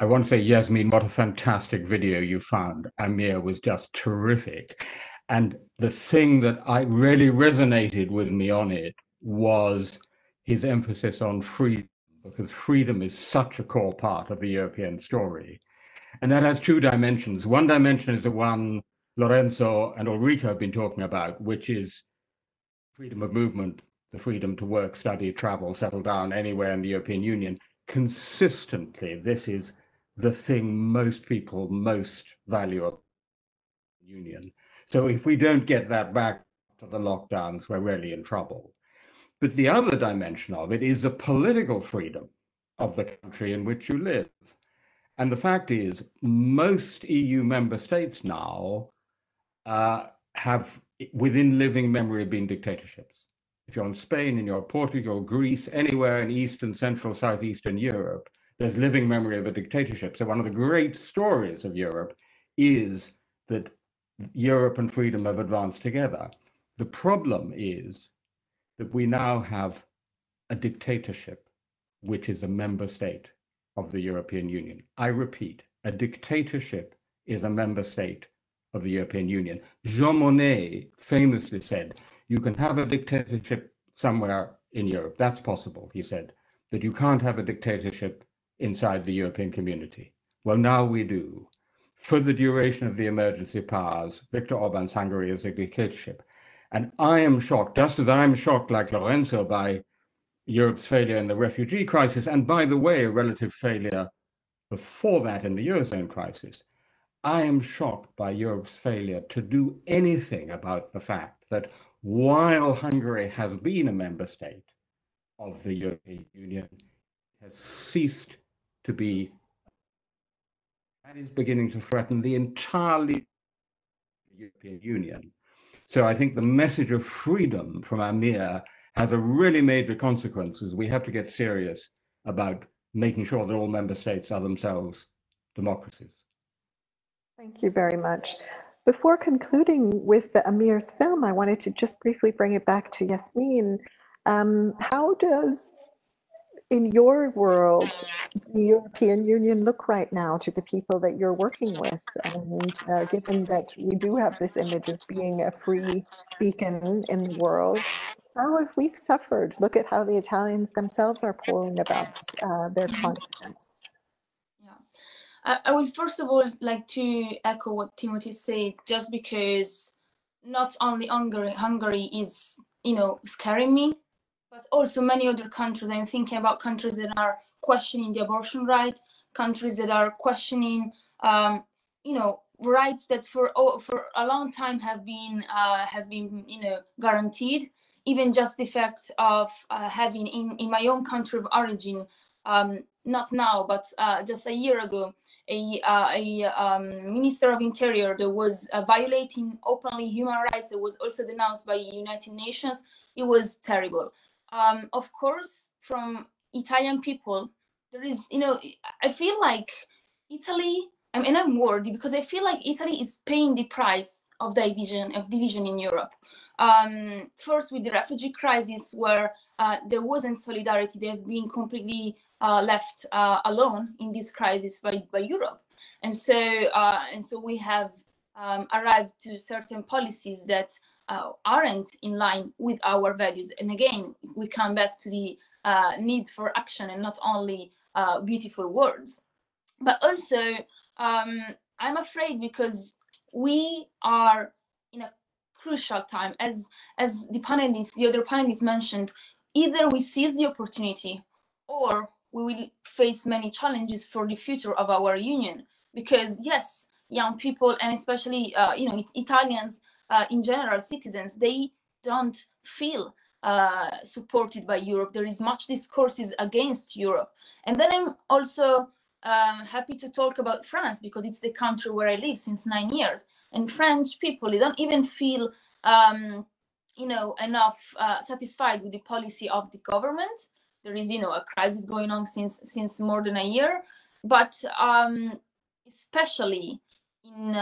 I want to say, Yasmin, what a fantastic video you found. Amir was just terrific. And the thing that I really resonated with me on it was his emphasis on freedom, because freedom is such a core part of the European story. And that has 2 dimensions. One dimension is the one Lorenzo and Ulrike have been talking about, which is freedom of movement, the freedom to work, study, travel, settle down anywhere in the European Union. Consistently, this is the thing most people most value of the Union. So if we don't get that back to the lockdowns, we're really in trouble. But the other dimension of it is the political freedom of the country in which you live. And the fact is, most EU member states now have, within living memory, been dictatorships. If you're in Spain and you're Portugal, Greece, anywhere in Eastern, Central, Southeastern Europe, there's living memory of a dictatorship. So one of the great stories of Europe is that Europe and freedom have advanced together. The problem is that we now have a dictatorship, which is a member state of the European Union. I repeat, a dictatorship is a member state of the European Union. Jean Monnet famously said, you can have a dictatorship somewhere in Europe. That's possible, he said, but you can't have a dictatorship inside the European community. Well, now we do. For the duration of the emergency powers, Viktor Orban's Hungary is a dictatorship. And I am shocked, just as I'm shocked, like Lorenzo, by Europe's failure in the refugee crisis, and by the way, a relative failure before that in the Eurozone crisis. I am shocked by Europe's failure to do anything about the fact that while Hungary has been a member state of the European Union, it has ceased to be. That is beginning to threaten the entirely European Union. So I think the message of freedom from AMIR has a really major consequence, as we have to get serious about making sure that all member states are themselves democracies. Thank you very much. Before concluding with the AMIR's film, I wanted to just briefly bring it back to Yasmin. How does, in your world, the European Union look right now to the people that you're working with? And given that we do have this image of being a free beacon in the world, how have we suffered? Look at how the Italians themselves are polling about their confidence. I would first of all like to echo what Timothy said, just because not only Hungary is, scaring me, but also many other countries. I'm thinking about countries that are questioning the abortion right, countries that are questioning, rights that for a long time have been guaranteed. Even just the fact of having in my own country of origin, not now, but just a year ago, a Minister of Interior that was violating openly human rights, that was also denounced by the United Nations. It was terrible. Of course, from Italian people, there is, I feel like Italy, and I'm worried because I feel like Italy is paying the price of division in Europe. First with the refugee crisis, where there wasn't solidarity. They've been completely left alone in this crisis by Europe, and so we have arrived to certain policies that aren't in line with our values. And again, we come back to the need for action and not only beautiful words. But also, I'm afraid because we are in a crucial time, as the other panelists mentioned. Either we seize the opportunity, or we will face many challenges for the future of our union. Because yes, young people, and especially Italians in general, citizens, they don't feel supported by Europe. There is much discourses against Europe. And then I'm also happy to talk about France, because it's the country where I live since 9 years. And French people, they don't even feel enough satisfied with the policy of the government. There is a crisis going on since more than a year, but especially in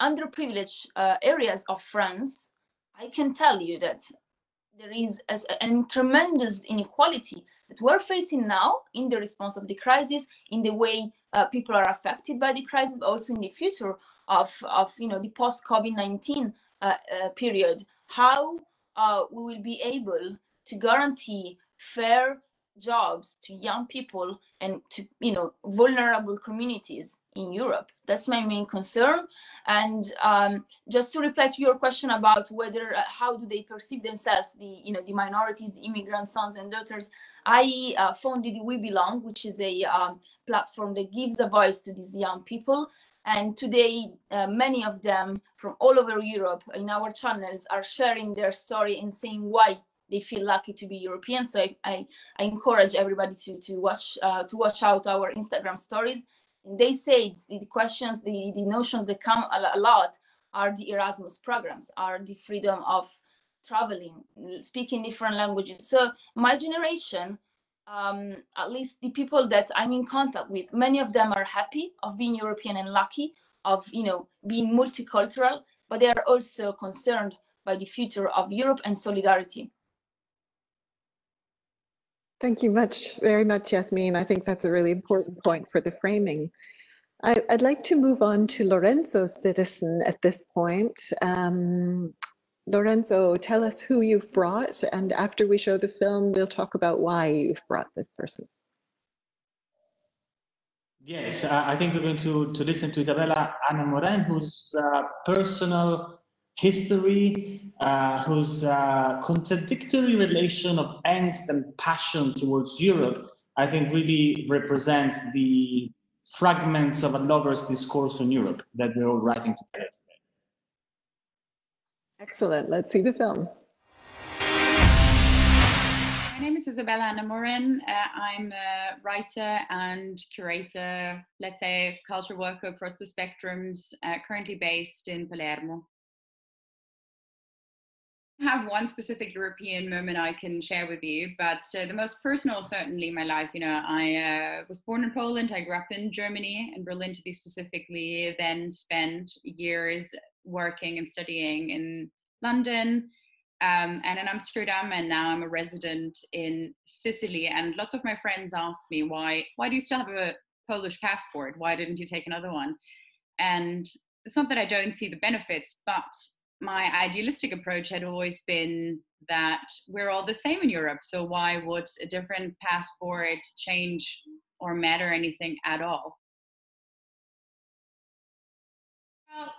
underprivileged areas of France, I can tell you that there is a tremendous inequality that we're facing now in the response of the crisis, in the way people are affected by the crisis, but also in the future of the post-COVID-19 period. How we will be able to guarantee fair jobs to young people and to vulnerable communities in Europe. That's my main concern. And just to reply to your question about whether how do they perceive themselves, the minorities, the immigrant sons and daughters, I founded We Belong, which is a platform that gives a voice to these young people. And today, many of them from all over Europe in our channels are sharing their story and saying why they feel lucky to be European. So I encourage everybody to watch out our Instagram stories. And they say the questions, the notions that come a lot are the Erasmus programs, are the freedom of traveling, speaking different languages. So my generation, at least the people that I'm in contact with, many of them are happy of being European and lucky of, being multicultural, but they are also concerned by the future of Europe and solidarity. Thank you very much, Yasmin. I think that's a really important point for the framing. I'd like to move on to Lorenzo's citizen at this point. Lorenzo, tell us who you've brought, and after we show the film, we'll talk about why you've brought this person. Yes, I think we're going to listen to Isabella Anna Moren, whose personal history, whose contradictory relation of angst and passion towards Europe, I think really represents the fragments of a lover's discourse on Europe that we're all writing together today. Excellent. Let's see the film. My name is Isabella Anna Moren. I'm a writer and curator, let's say culture worker across the spectrums, currently based in Palermo. I have one specific European moment I can share with you, but the most personal, certainly in my life. I was born in Poland. I grew up in Germany, in Berlin to be specifically, then spent years working and studying in London and in Amsterdam, and now I'm a resident in Sicily. And lots of my friends ask me, why do you still have a Polish passport? Why didn't you take another one? And it's not that I don't see the benefits, but my idealistic approach had always been that we're all the same in Europe. So why would a different passport change or matter anything at all? Well,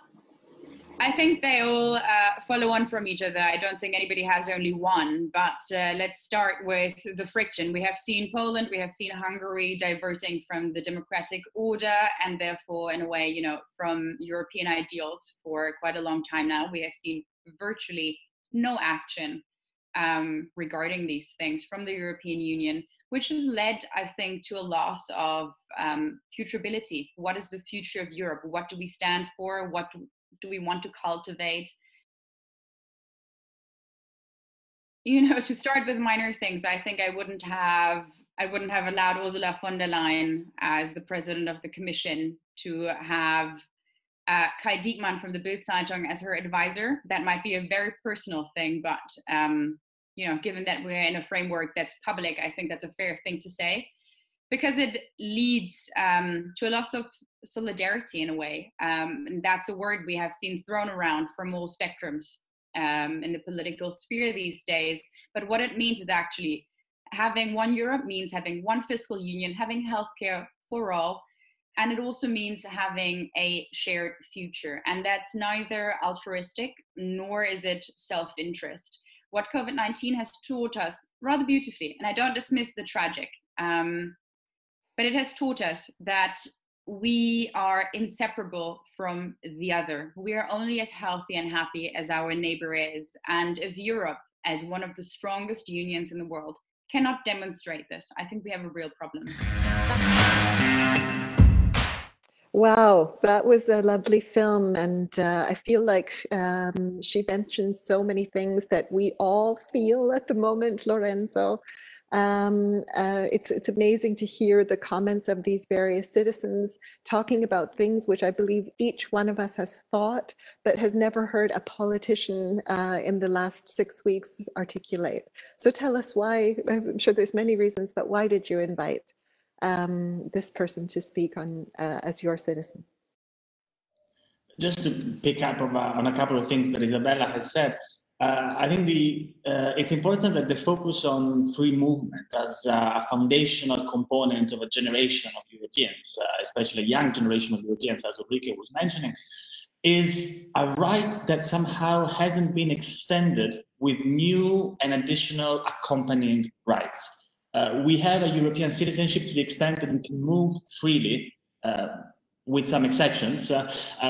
I think they all follow on from each other. I don't think anybody has only one, but let's start with the friction. We have seen Poland, we have seen Hungary diverting from the democratic order, and therefore, in a way, from European ideals for quite a long time now. We have seen virtually no action regarding these things from the European Union, which has led, I think, to a loss of futurability. What is the future of Europe? What do we stand for? What do we want to cultivate? To start with minor things, I think I wouldn't have allowed Ursula von der Leyen as the president of the Commission to have Kai Diekmann from the Bild-Zeitung as her advisor. That might be a very personal thing, but given that we're in a framework that's public, I think that's a fair thing to say, because it leads to a loss of solidarity in a way. And that's a word we have seen thrown around from all spectrums in the political sphere these days. But what it means is actually having one Europe means having one fiscal union, having healthcare for all, and it also means having a shared future. And that's neither altruistic nor is it self-interest. What COVID-19 has taught us rather beautifully, and I don't dismiss the tragic, but it has taught us that we are inseparable from the other. We are only as healthy and happy as our neighbor is. And if Europe, as one of the strongest unions in the world, cannot demonstrate this, I think we have a real problem. Wow, that was a lovely film, and I feel like she mentions so many things that we all feel at the moment, Lorenzo. It's amazing to hear the comments of these various citizens talking about things which I believe each one of us has thought, but has never heard a politician in the last 6 weeks articulate. So tell us why. I'm sure there's many reasons, but why did you invite this person to speak on as your citizen? Just to pick up on a couple of things that Isabella has said, I think it's important that the focus on free movement as a foundational component of a generation of Europeans, especially a young generation of Europeans, as Ulrike was mentioning, is a right that somehow hasn't been extended with new and additional accompanying rights. We have a European citizenship to the extent that we can move freely, with some exceptions,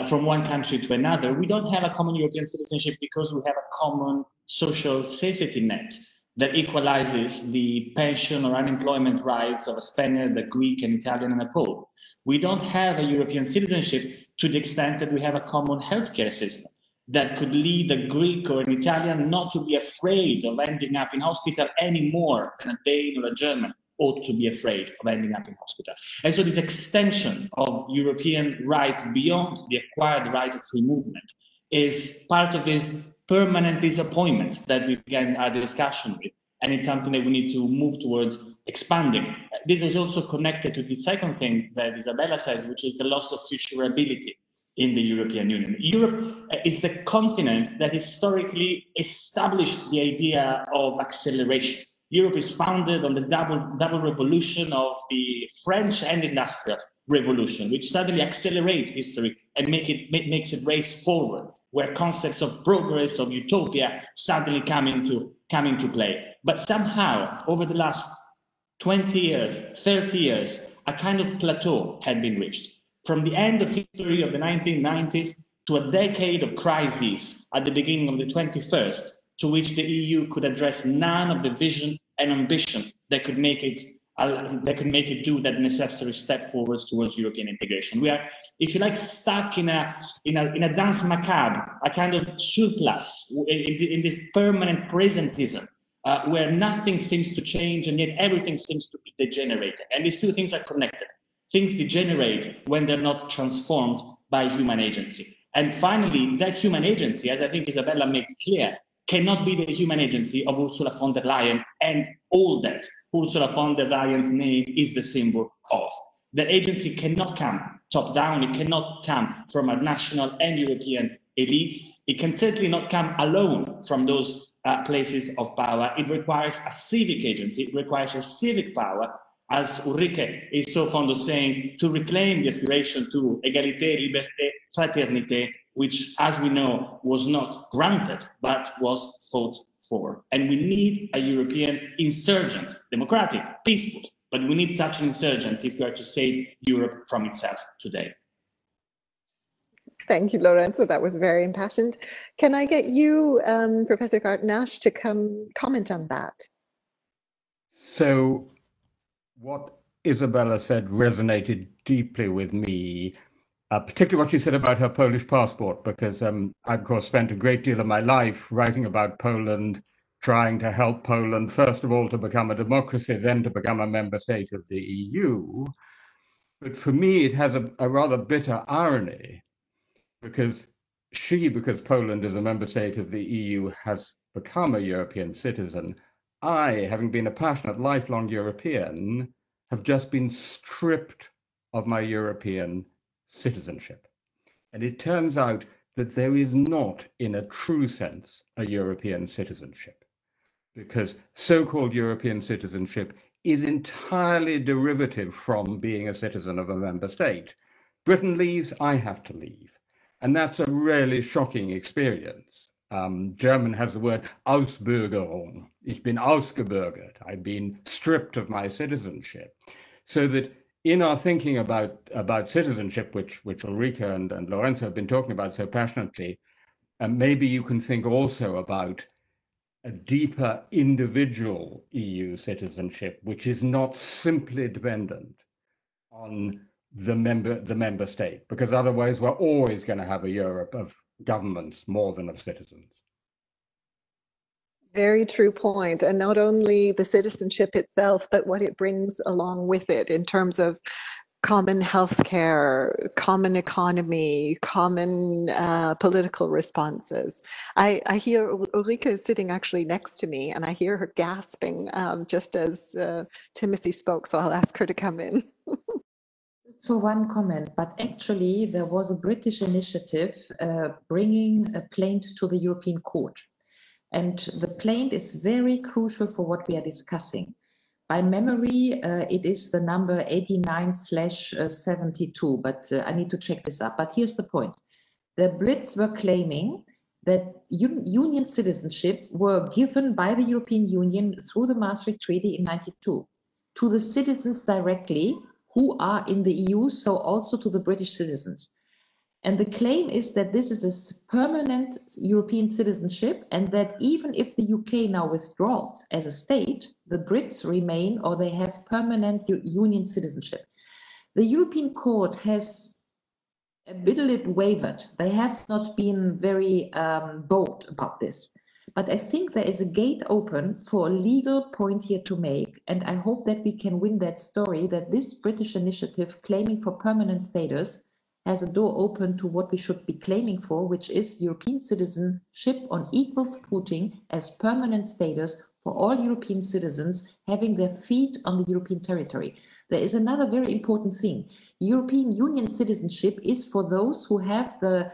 from one country to another. We don't have a common European citizenship because we have a common social safety net that equalizes the pension or unemployment rights of a Spaniard, a Greek, an Italian, and a Pole. We don't have a European citizenship to the extent that we have a common healthcare system that could lead a Greek or an Italian not to be afraid of ending up in hospital any more than a Dane or a German ought to be afraid of ending up in hospital. And so this extension of European rights beyond the acquired right of free movement is part of this permanent disappointment that we began our discussion with. And it's something that we need to move towards expanding. This is also connected to the second thing that Isabella says, which is the loss of futurability in the European Union. Europe is the continent that historically established the idea of acceleration. Europe is founded on the double revolution of the French and Industrial Revolution, which suddenly accelerates history and makes it race forward, where concepts of progress, of utopia, suddenly come into play. But somehow, over the last 20 years, 30 years, a kind of plateau had been reached. From the end of history of the 1990s to a decade of crises at the beginning of the 21st, to which the EU could address none of the vision and ambition that could make it do that necessary step forwards towards European integration. We are, if you like, stuck in a dance macabre, a kind of surplus in this permanent presentism, where nothing seems to change and yet everything seems to be degenerating. And these two things are connected. Things degenerate when they're not transformed by human agency. And finally, that human agency, as I think Isabella makes clear, cannot be the human agency of Ursula von der Leyen and all that Ursula von der Leyen's name is the symbol of. That agency cannot come top down, it cannot come from a national and European elites, it can certainly not come alone from those places of power. It requires a civic agency, it requires a civic power, as Ulrike is so fond of saying, to reclaim the aspiration to égalité, liberté, fraternité, which, as we know, was not granted, but was fought for. And we need a European insurgence, democratic, peaceful, but we need such an insurgence if we are to save Europe from itself today. Thank you, Lorenzo. That was very impassioned. Can I get you, Professor Garton-Ash, to comment on that? So what Isabella said resonated deeply with me, particularly what she said about her Polish passport, because I, of course, spent a great deal of my life writing about Poland, trying to help Poland, first of all, to become a democracy, then to become a member state of the EU. But for me, it has a rather bitter irony, because Poland is a member state of the EU, has become a European citizen. I, having been a passionate, lifelong European, have just been stripped of my European citizenship. And it turns out that there is not, in a true sense, a European citizenship, because so-called European citizenship is entirely derivative from being a citizen of a member state. Britain leaves, I have to leave. And that's a really shocking experience. German has the word Ausbürgerung. Ich bin ausgebürgert. I've been stripped of my citizenship. So that in our thinking about citizenship, which Ulrike and Lorenzo have been talking about so passionately, maybe you can think also about a deeper individual EU citizenship, which is not simply dependent on the member state, because otherwise we're always going to have a Europe of governments more than of citizens. Very true point. And not only the citizenship itself, but what it brings along with it in terms of common healthcare, common economy, common political responses. I hear Ulrike is sitting actually next to me, and I hear her gasping just as Timothy spoke, so I'll ask her to come in. Just for one comment, but actually there was a British initiative bringing a plaint to the European Court. And the plaint is very crucial for what we are discussing. By memory, it is the number 89/72, but I need to check this up. But here's the point. The Brits were claiming that union citizenship were given by the European Union through the Maastricht Treaty in '92 to the citizens directly who are in the EU, so also to the British citizens. And the claim is that this is a permanent European citizenship, and that even if the UK now withdraws as a state, the Brits remain, or they have permanent union citizenship. The European Court has a bit wavered. They have not been very bold about this. But I think there is a gate open for a legal point here to make, and I hope that we can win that story, that this British initiative claiming for permanent status has a door open to what we should be claiming for, which is European citizenship on equal footing as permanent status for all European citizens having their feet on the European territory. There is another very important thing. European Union citizenship is for those who have the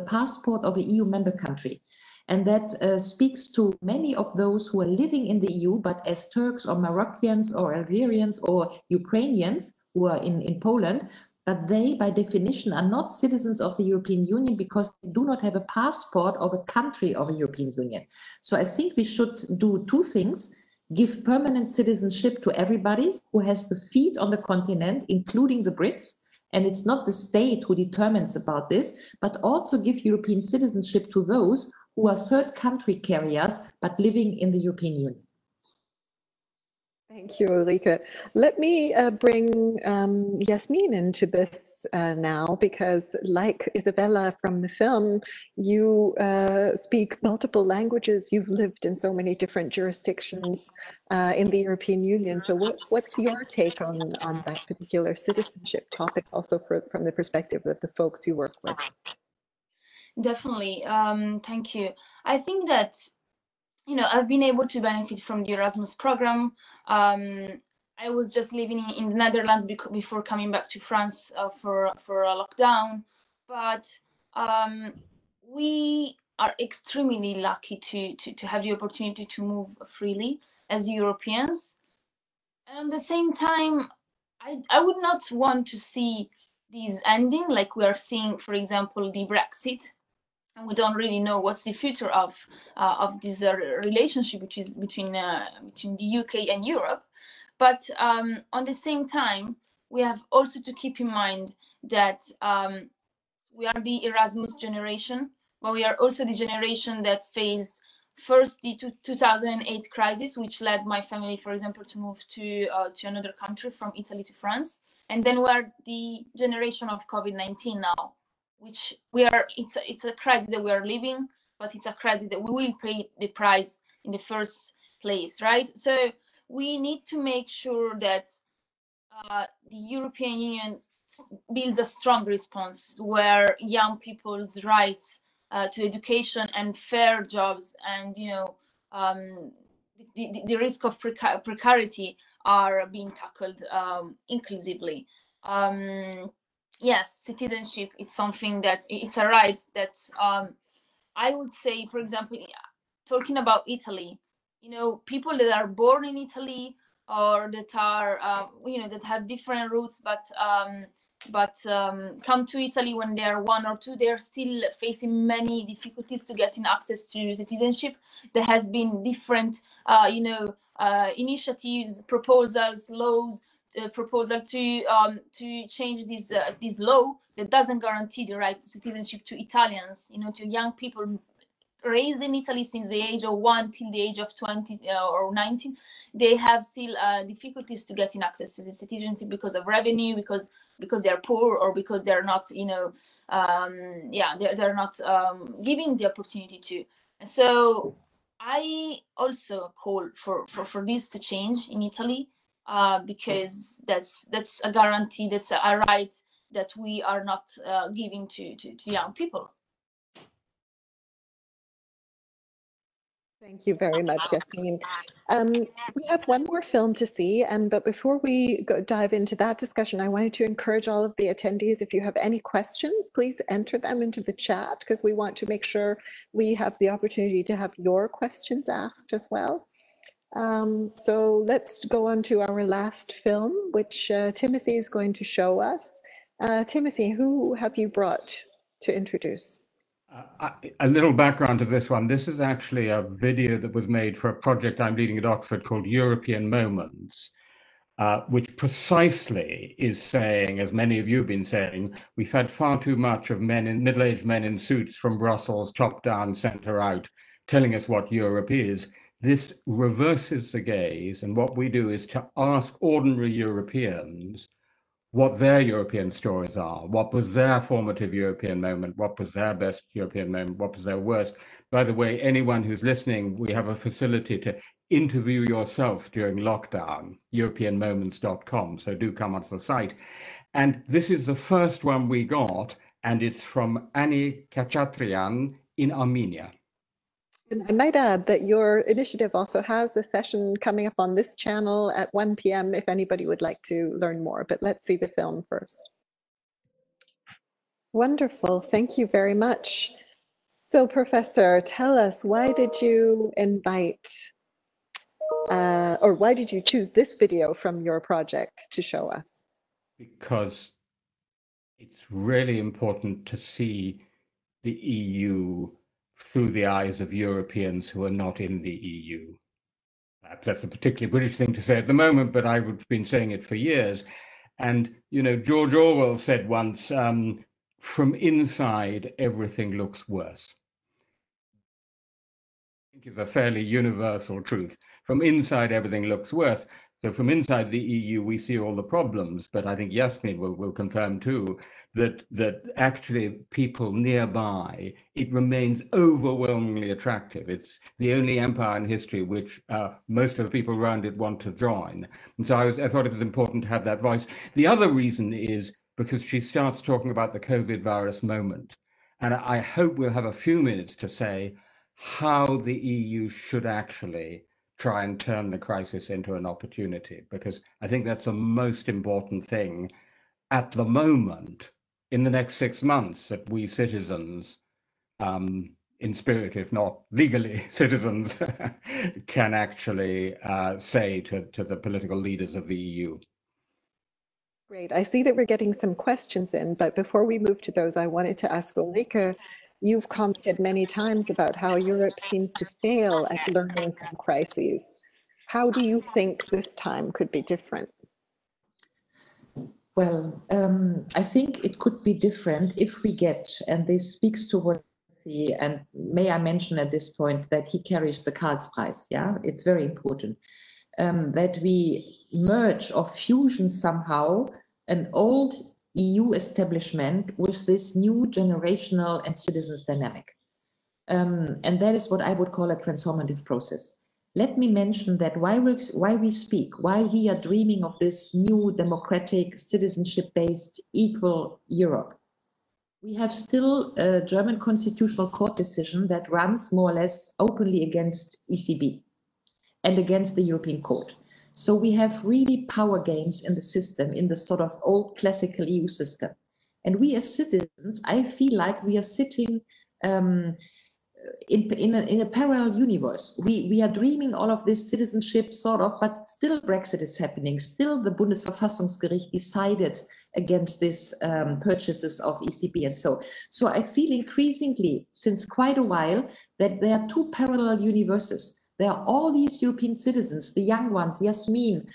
passport of an EU member country. And that speaks to many of those who are living in the EU, but as Turks or Moroccans or Algerians or Ukrainians who are in Poland, but they, by definition, are not citizens of the European Union because they do not have a passport of a country of a European Union. So I think we should do two things: give permanent citizenship to everybody who has the feet on the continent, including the Brits, and it's not the state who determines about this, but also give European citizenship to those who are third country carriers but living in the European Union. Thank you, Ulrike. Let me bring Yasmin into this now, because like Isabella from the film, you speak multiple languages. You've lived in so many different jurisdictions in the European Union. So what's your take on that particular citizenship topic, also from the perspective of the folks you work with? Definitely. Thank you. I think that, you know, I've been able to benefit from the Erasmus program. I was just living in the Netherlands before coming back to France for a lockdown. But we are extremely lucky to have the opportunity to move freely as Europeans. And at the same time, I would not want to see this ending like we are seeing, for example, the Brexit. And we don't really know what's the future of this relationship which is between the UK and Europe. But on the same time, we have also to keep in mind that we are the Erasmus generation, but we are also the generation that faced first the 2008 crisis, which led my family, for example, to move to another country from Italy to France. And then we are the generation of COVID-19 now, which it's a crisis that we are living, but it's a crisis that we will pay the price in the first place, right? So we need to make sure that the European Union builds a strong response where young people's rights to education and fair jobs and, you know, the risk of precarity are being tackled inclusively. Yes, citizenship is something that it's a right that I would say, for example, talking about Italy, you know, people that are born in Italy or that are, you know, that have different roots, but come to Italy when they are 1 or 2, they are still facing many difficulties to getting access to citizenship. There has been different, you know, initiatives, proposals, laws, proposal to change this law that doesn't guarantee the right to citizenship to Italians, you know, to young people raised in Italy since the age of 1 till the age of 20 or 19. They have still difficulties to getting access to the citizenship because of revenue, because they're poor, or because they're not, you know, they're not given the opportunity to. And so I also call for this to change in Italy. Because that's a guarantee, that's a right that we are not giving to young people. Thank you very much, Yasmin. We have one more film to see, but before we dive into that discussion, I wanted to encourage all of the attendees, if you have any questions, please enter them into the chat, because we want to make sure we have the opportunity to have your questions asked as well. So let's go on to our last film, which Timothy is going to show us. Timothy, who have you brought to introduce? A little background to this one. This is actually a video that was made for a project I'm leading at Oxford called European Moments. which precisely is saying, as many of you have been saying, we've had far too much of middle-aged men in suits from Brussels, top down, center out, telling us what Europe is. This reverses the gaze, and what we do is to ask ordinary Europeans what their European stories are, what was their formative European moment, what was their best European moment, what was their worst. By the way, anyone who's listening, we have a facility to interview yourself during lockdown, europeanmoments.com, so do come onto the site. And this is the first one we got, and it's from Annie Kachatrian in Armenia. And I might add that your initiative also has a session coming up on this channel at 1 p.m. if anybody would like to learn more, but let's see the film first. Wonderful, thank you very much. So Professor, tell us, why did you invite, or why did you choose this video from your project to show us? Because it's really important to see the EU through the eyes of Europeans who are not in the EU. Perhaps that's a particularly British thing to say at the moment, but I've been saying it for years. And, you know, George Orwell said once, from inside, everything looks worse. I think is a fairly universal truth. From inside, everything looks worse. So from inside the EU, we see all the problems, but I think Yasmin will confirm too that actually people nearby, it remains overwhelmingly attractive. It's the only empire in history which most of the people around it want to join. And so I thought it was important to have that voice. The other reason is because she starts talking about the COVID virus moment. And I hope we'll have a few minutes to say how the EU should actually try and turn the crisis into an opportunity, because I think that's the most important thing at the moment in the next 6 months, that we citizens, in spirit, if not legally citizens, can actually say to the political leaders of the EU. Great, I see that we're getting some questions in, but before we move to those, I wanted to ask Ulrike, you've commented many times about how Europe seems to fail at learning from crises. How do you think this time could be different? Well, I think it could be different if we get, and this speaks to what he, and may I mention at this point that he carries the Karlspreis, yeah? It's very important that we merge or fusion somehow an old EU establishment with this new generational and citizens dynamic. And that is what I would call a transformative process. Let me mention that why we speak, why we are dreaming of this new democratic, citizenship-based, equal Europe. We have still a German Constitutional Court decision that runs more or less openly against ECB and against the European Court. So we have really power games in the system, in the sort of old classical EU system. And we as citizens, I feel like we are sitting in a parallel universe. We are dreaming all of this citizenship sort of, but still Brexit is happening. Still the Bundesverfassungsgericht decided against this purchases of ECB and so. So I feel increasingly, since quite a while, that there are two parallel universes. There are all these European citizens, the young ones, Yasmin,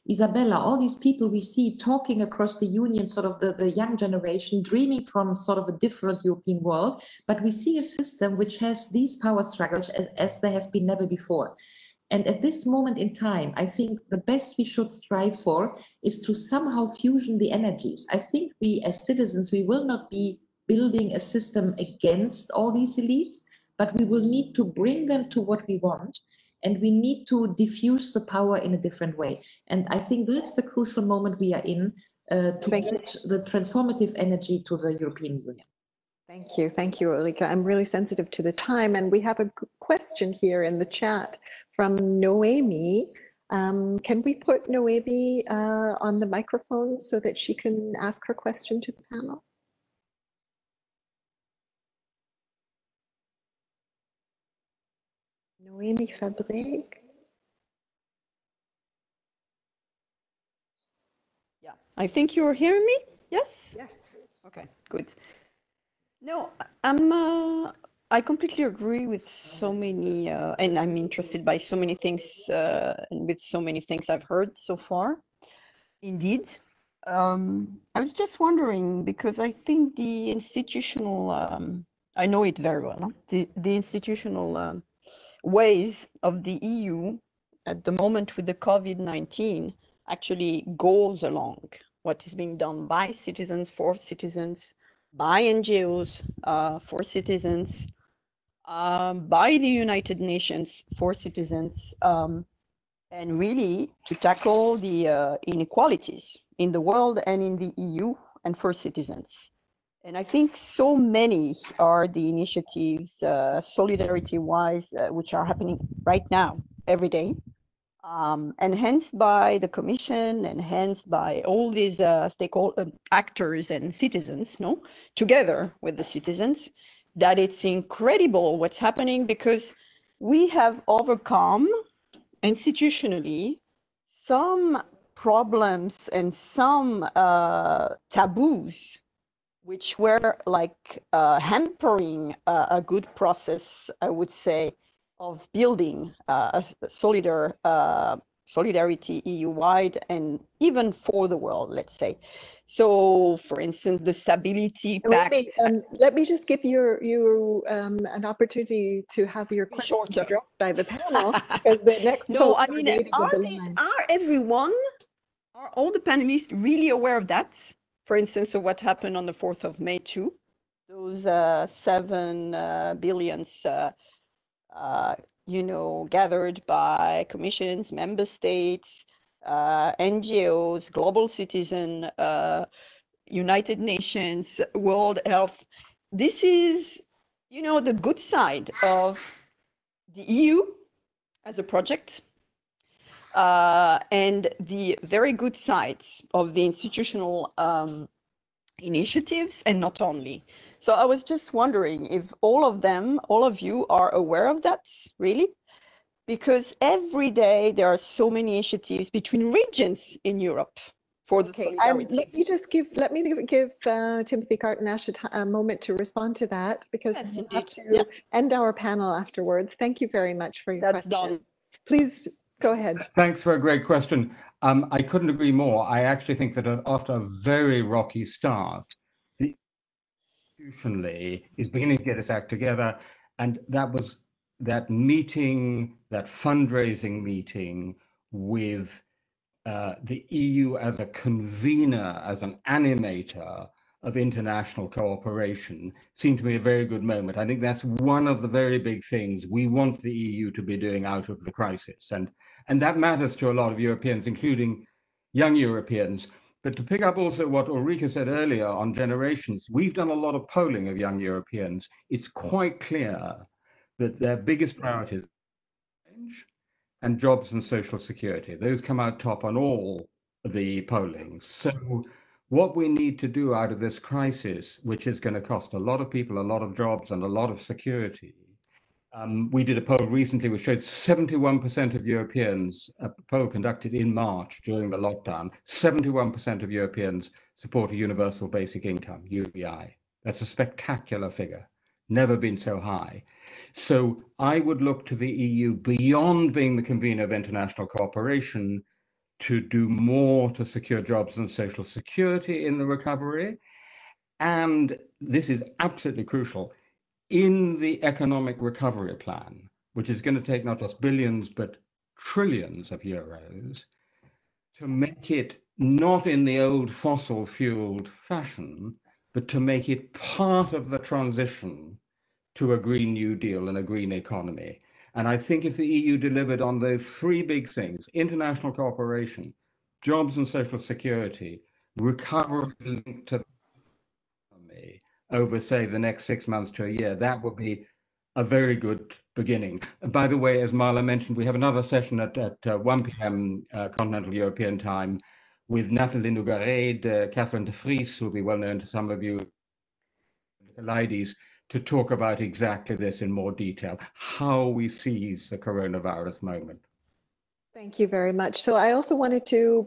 Isabella, all these people we see talking across the union, sort of the young generation, dreaming from sort of a different European world. But we see a system which has these power struggles as there have been never before. And at this moment in time, I think the best we should strive for is to somehow fusion the energies. I think we as citizens, we will not be building a system against all these elites, but we will need to bring them to what we want, and we need to diffuse the power in a different way. And I think that's the crucial moment we are in to get the transformative energy to the European Union. Thank you, Ulrike. I'm really sensitive to the time, and we have a question here in the chat from Noemi. Can we put Noemi on the microphone so that she can ask her question to the panel? Noemi Fabrik. Yeah, I think you're hearing me. Yes. Yes. Okay. Good. No, I I completely agree with so many, and I'm interested by so many things, and with so many things I've heard so far. Indeed. I was just wondering, because I think the institutional, I know it very well, huh? The institutional ways of the EU at the moment with the COVID-19 actually goes along what is being done by citizens for citizens, by NGOs for citizens, by the United Nations for citizens, and really to tackle the inequalities in the world and in the EU and for citizens. And I think so many are the initiatives, solidarity-wise, which are happening right now, every day, enhanced by the Commission, enhanced by all these stakeholder actors and citizens, no, together with the citizens, that it's incredible what's happening, because we have overcome institutionally some problems and some taboos which were like hampering a good process, I would say, of building a solidarity EU-wide and even for the world, let's say. So, for instance, the stability pact. Let me just give you an opportunity to have your question addressed by the panel, because the next No, I folks mean, are waiting on the line. Are all the panelists really aware of that? For instance, of what happened on the 4th of May too? Those 7 billions, you know, gathered by commissions, member states, NGOs, global citizen, United Nations, World Health. This is, you know, the good side of the EU as a project, and the very good sides of the institutional initiatives, and not only. So I was just wondering if all of you are aware of that, really? Because every day there are so many initiatives between regions in Europe for the solidarity. Let me give Timothy Carton-Ash a moment to respond to that, because yes, we'll have to end our panel afterwards. Thank you very much for your question. Done. Please go ahead. Thanks for a great question. I couldn't agree more. I actually think that after a very rocky start, the institutionally is beginning to get its act together, and that was that meeting, that fundraising meeting with the EU as a convener, as an animator of international cooperation, seemed to me a very good moment. I think that's one of the very big things we want the EU to be doing out of the crisis. And that matters to a lot of Europeans, including young Europeans. But to pick up also what Ulrike said earlier on generations, we've done a lot of polling of young Europeans. It's quite clear that their biggest priorities are change and jobs and social security. Those come out top on all the polling. So what we need to do out of this crisis, which is going to cost a lot of people, a lot of jobs, and a lot of security. We did a poll recently which showed 71% of Europeans, a poll conducted in March during the lockdown, 71% of Europeans support a universal basic income, UBI. That's a spectacular figure, never been so high. So I would look to the EU beyond being the convener of international cooperation to do more to secure jobs and social security in the recovery. And this is absolutely crucial. In the economic recovery plan, which is going to take not just billions, but trillions of euros, to make it not in the old fossil fueled fashion, but to make it part of the transition to a Green New Deal and a green economy. And I think if the EU delivered on those 3 big things, international cooperation, jobs and social security, recovery linked to the economy, over, say, the next 6 months to a year, that would be a very good beginning. And by the way, as Marla mentioned, we have another session at 1 p.m. Continental European time with Nathalie Nougaret, Catherine de Vries, who will be well known to some of you, ladies, to talk about exactly this in more detail, how we seize the coronavirus moment. Thank you very much. So I also wanted to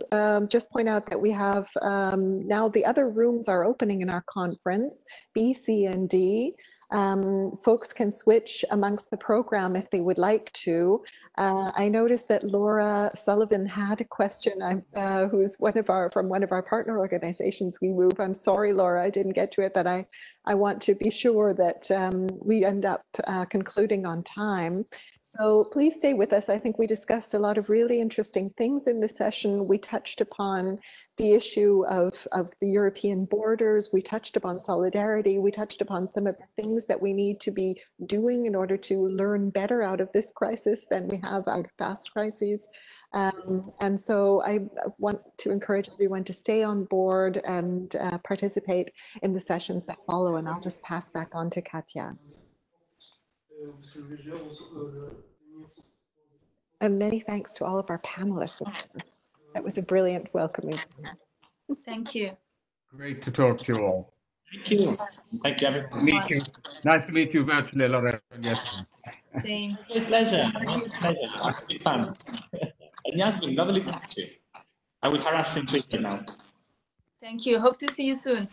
just point out that we have now the other rooms are opening in our conference, B, C, and D. Folks can switch amongst the program if they would like to. I noticed that Laura Sullivan had a question, who's from one of our partner organizations, We Move. I'm sorry, Laura, I didn't get to it, but I want to be sure that we end up concluding on time. So please stay with us. I think we discussed a lot of really interesting things in this session. We touched upon the issue of the European borders. We touched upon solidarity. We touched upon some of the things that we need to be doing in order to learn better out of this crisis than we have out of past crises. And so I want to encourage everyone to stay on board and participate in the sessions that follow. And I'll just pass back on to Katja. And many thanks to all of our panelists. That was a brilliant welcoming. Thank you. Great to talk to you all. Thank you. Thank you, everyone. Nice to meet you virtually, Lorraine. Yes. Same. Great pleasure. Pleasure. Absolutely fun. And Yasmin, lovely to meet you. I will harass him quickly now. Thank you. Hope to see you soon.